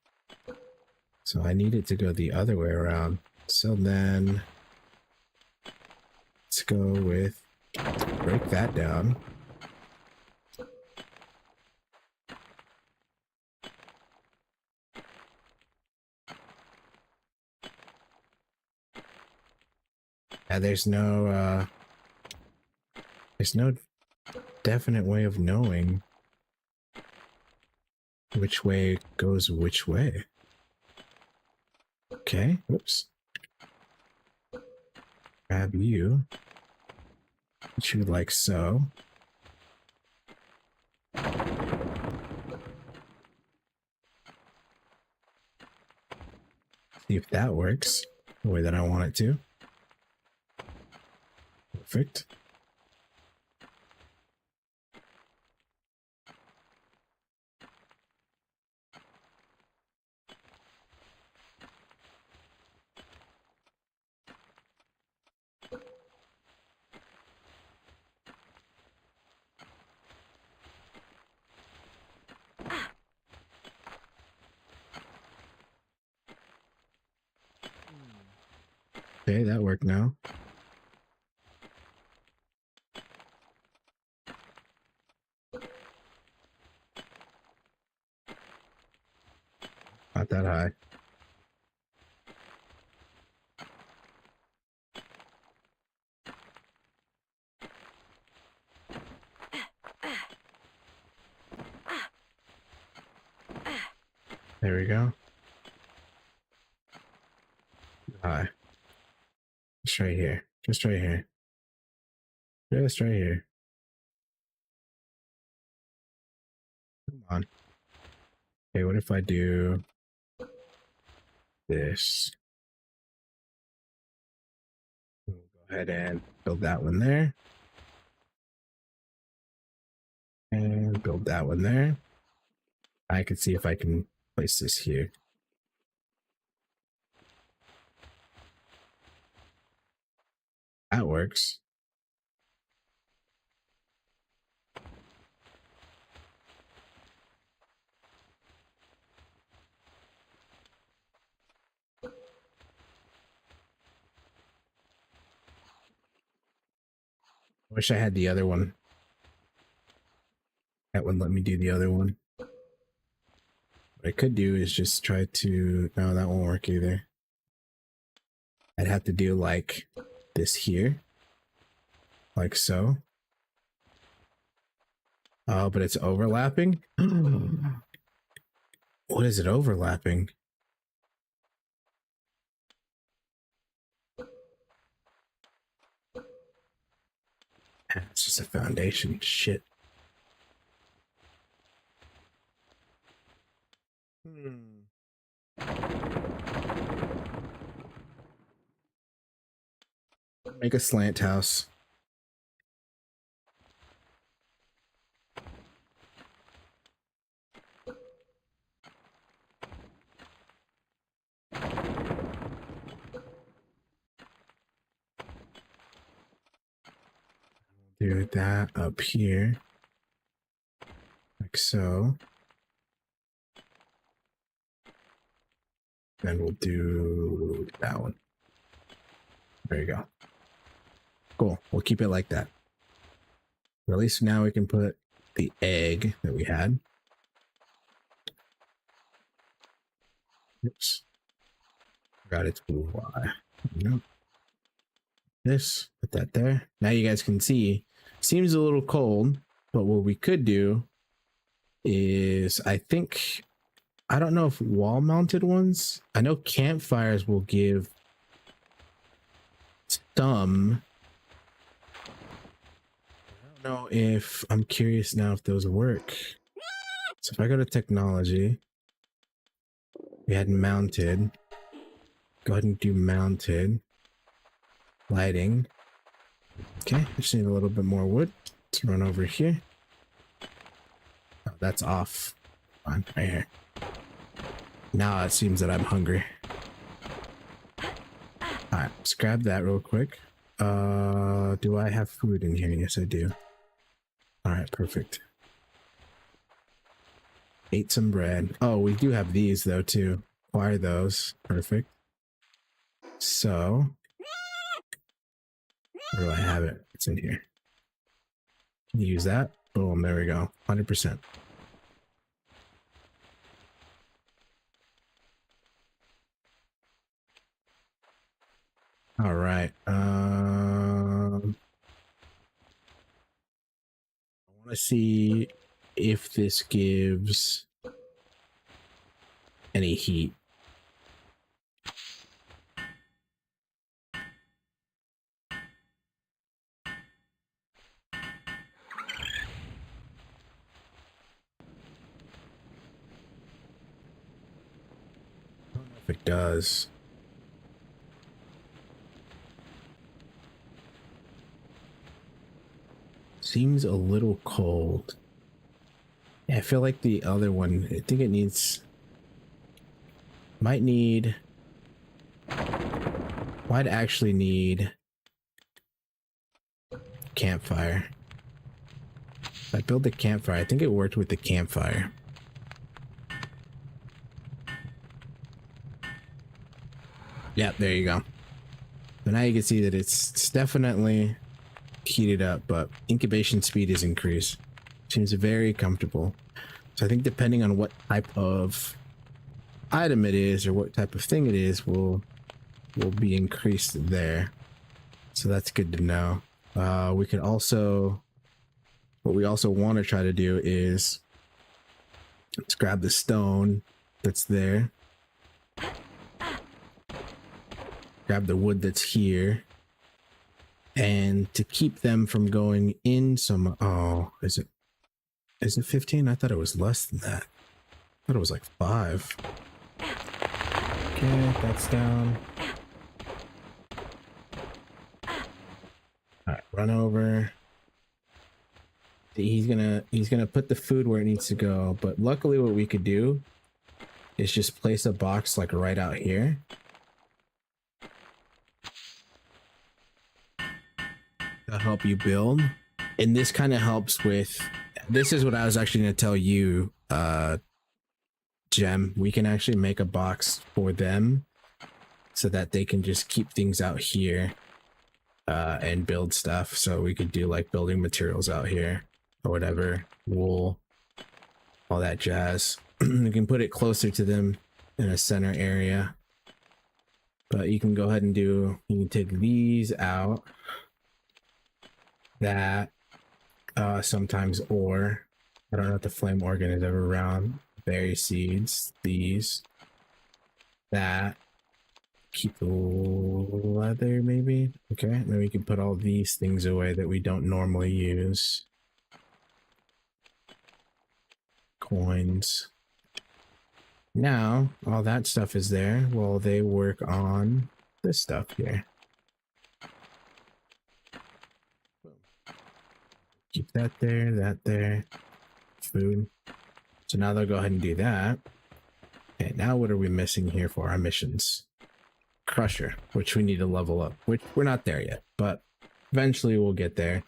So I need it to go the other way around. So then let's go with, break that down. Yeah, there's no definite way of knowing which way goes which way. Okay, whoops. Grab you. Put you like so. See if that works the way that I want it to. Perfect. Okay, that worked now. Not that high. There we go. High. Just right here. Just right here. Just right here. Come on. Okay, what if I do this? We'll go ahead and build that one there. And build that one there. I can see if I can place this here. That works. Wish I had the other one. That would let me do the other one. What I could do is just try to... No, that won't work either. I'd have to do like this here. Like so. Oh, but it's overlapping? What is it overlapping? It's just a foundation. Shit. Make a slant house. Do that up here. Like so. Then we'll do that one. There you go. Cool. We'll keep it like that. But at least now we can put the egg that we had. Oops. Forgot it's blue. Why? Nope. This, put that there. Now you guys can see, seems a little cold, but what we could do is, I don't know if wall mounted ones, I know campfires will give some. I don't know if, I'm curious now if those work. So if I go to technology, we had mounted, go ahead and do mounted. Lighting. Okay, I just need a little bit more wood. Let's run over here. Oh, that's off. Fine, right here. Now it seems that I'm hungry. Alright, let's grab that real quick. Do I have food in here? Yes, I do. Alright, perfect. Ate some bread. Oh, we do have these though too. Acquire those. Perfect. So where do I have it? It's in here. Can you use that? Boom, there we go. 100%. All right. I want to see if this gives any heat. If it does. Seems a little cold. Yeah, I feel like the other one, I think it needs, might actually need campfire. If I build the campfire, I think it worked with the campfire. Yeah, there you go. So now you can see that it's definitely heated up, but incubation speed is increased. Seems very comfortable. So I think depending on what type of item it is or what type of thing it is will be increased there. So that's good to know. We could also, what we also want to try to do is let's grab the stone that's there. Grab the wood that's here, and to keep them from going in some, oh, is it 15? I thought it was less than that. I thought it was like 5. Okay, that's down. All right, run over. He's gonna put the food where it needs to go, but luckily what we could do is just place a box like right out here. to help you build. And this kind of helps with, this is what I was actually going to tell you, Gem. We can actually make a box for them so that they can just keep things out here and build stuff. So we could do like building materials out here or whatever, wool, all that jazz. You can put it closer to them in a center area. But you can go ahead and do, you can take these out, that, sometimes ore. I don't know if the flame organ is ever around. Berry seeds, these, that. Keep the leather maybe. Okay, and then we can put all these things away that we don't normally use. Coins. Now, all that stuff is there while they work on this stuff here. Keep that there, food. So now they'll go ahead and do that. Okay, now what are we missing here for our missions? Crusher, which we need to level up, which we're not there yet, but eventually we'll get there.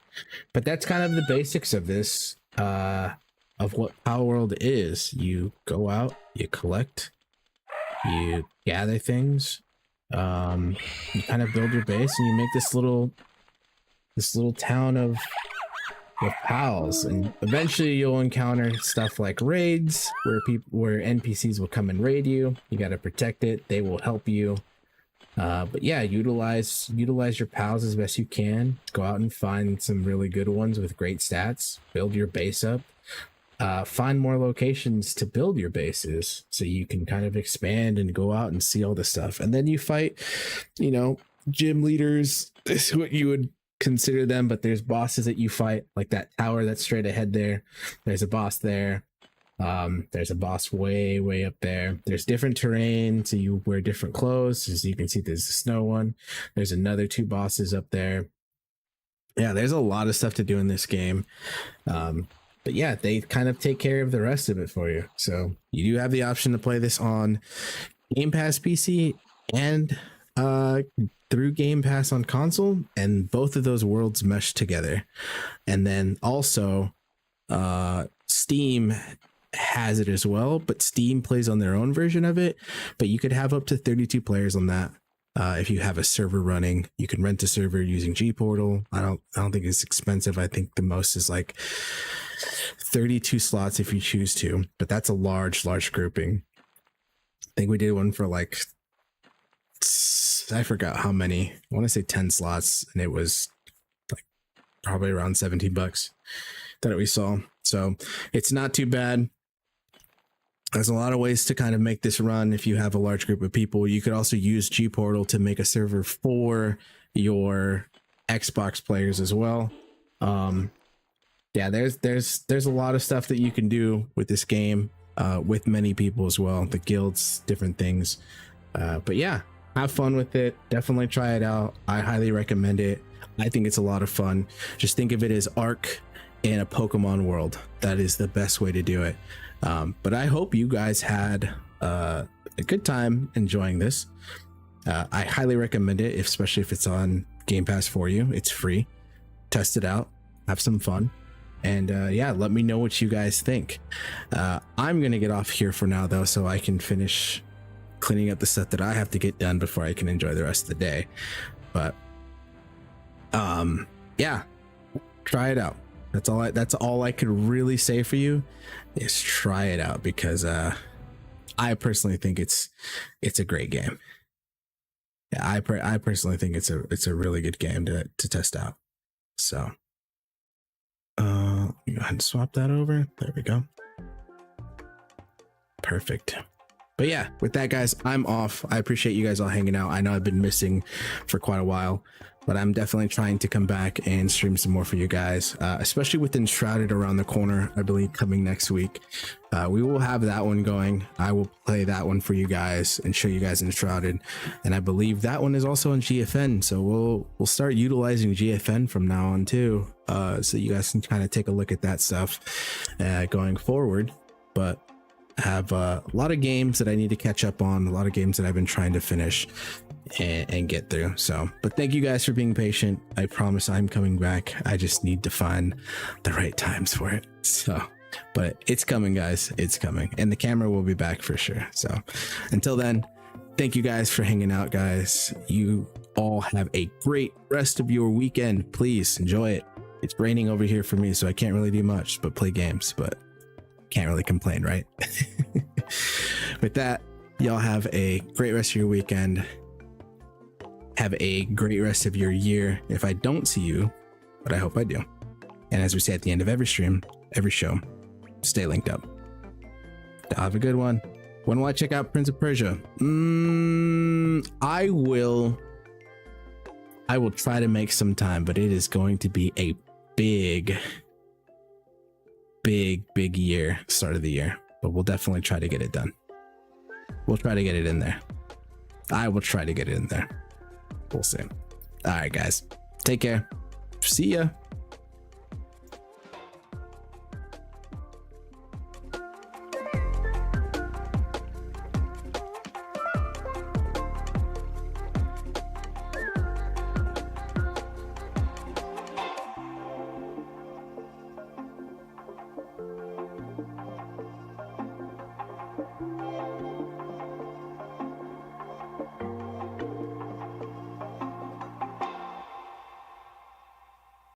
But that's kind of the basics of this, of what Palworld is. You go out, you collect, you gather things, you kind of build your base, and you make this little town of pals. And eventually you'll encounter stuff like raids where NPCs will come and raid you. You got to protect it. They will help you. But yeah, utilize your pals as best you can. Go out and find some really good ones with great stats. Build your base up. Find more locations to build your bases so you can kind of expand and go out and see all this stuff. And then you fight, gym leaders. This is what you would consider them, but there's bosses that you fight, like that tower that's straight ahead there. There's a boss there. There's a boss way up there. There's different terrain, so you wear different clothes. As you can see, there's the snow one. There's another 2 bosses up there. Yeah, there's a lot of stuff to do in this game. But yeah, they kind of take care of the rest of it for you. So you do have the option to play this on Game Pass PC and through Game Pass on console, and both of those worlds mesh together. And then also Steam has it as well, but Steam plays on their own version of it. But you could have up to 32 players on that. If you have a server running, you can rent a server using G Portal. I don't think it's expensive. I think the most is like 32 slots if you choose to, but that's a large grouping. I think we did one for like, I forgot how many. I want to say 10 slots, and it was like probably around $17 that we saw. So it's not too bad. There's a lot of ways to kind of make this run if you have a large group of people. You could also use G Portal to make a server for your Xbox players as well. Yeah, there's a lot of stuff that you can do with this game, with many people as well. The guilds, different things. But yeah, have fun with it. Definitely try it out. I highly recommend it. I think it's a lot of fun. Just think of it as Ark in a Pokemon world. That is the best way to do it. But I hope you guys had a good time enjoying this. I highly recommend it, especially if it's on Game Pass for you. It's free. Test it out. Have some fun. And yeah, let me know what you guys think. I'm going to get off here for now, though, so I can finish cleaning up the stuff that I have to get done before I can enjoy the rest of the day. But yeah, try it out. That's all I could really say for you is try it out, because I personally think it's a great game. Yeah, I personally think it's a really good game to test out. So let me go ahead and swap that over. There we go. Perfect. But yeah, with that, guys, I'm off. I appreciate you guys all hanging out. I know I've been missing for quite a while, but I'm definitely trying to come back and stream some more for you guys, especially with Enshrouded around the corner, I believe, coming next week. We will have that one going. I will play that one for you guys and show you guys Enshrouded. And I believe that one is also on GFN. So we'll start utilizing GFN from now on too. So you guys can kind of take a look at that stuff going forward. But I have a lot of games that I need to catch up on, a lot of games that I've been trying to finish and get through. So, but thank you guys for being patient. I promise I'm coming back. I just need to find the right times for it. So, but it's coming, guys. It's coming. And the camera will be back for sure. So until then, thank you guys for hanging out, guys. You all have a great rest of your weekend. Please enjoy it. It's raining over here for me, so I can't really do much but play games, but can't really complain, right? With that, y'all have a great rest of your weekend. Have a great rest of your year. If I don't see you, but I hope I do. And as we say at the end of every stream, every show, stay linked up. Have a good one. When will I check out Prince of Persia? I will try to make some time, but it is going to be a big year, start of the year. But we'll definitely try to get it done. We'll try to get it in there. I will try to get it in there. We'll see. All right, guys. Take care. See ya.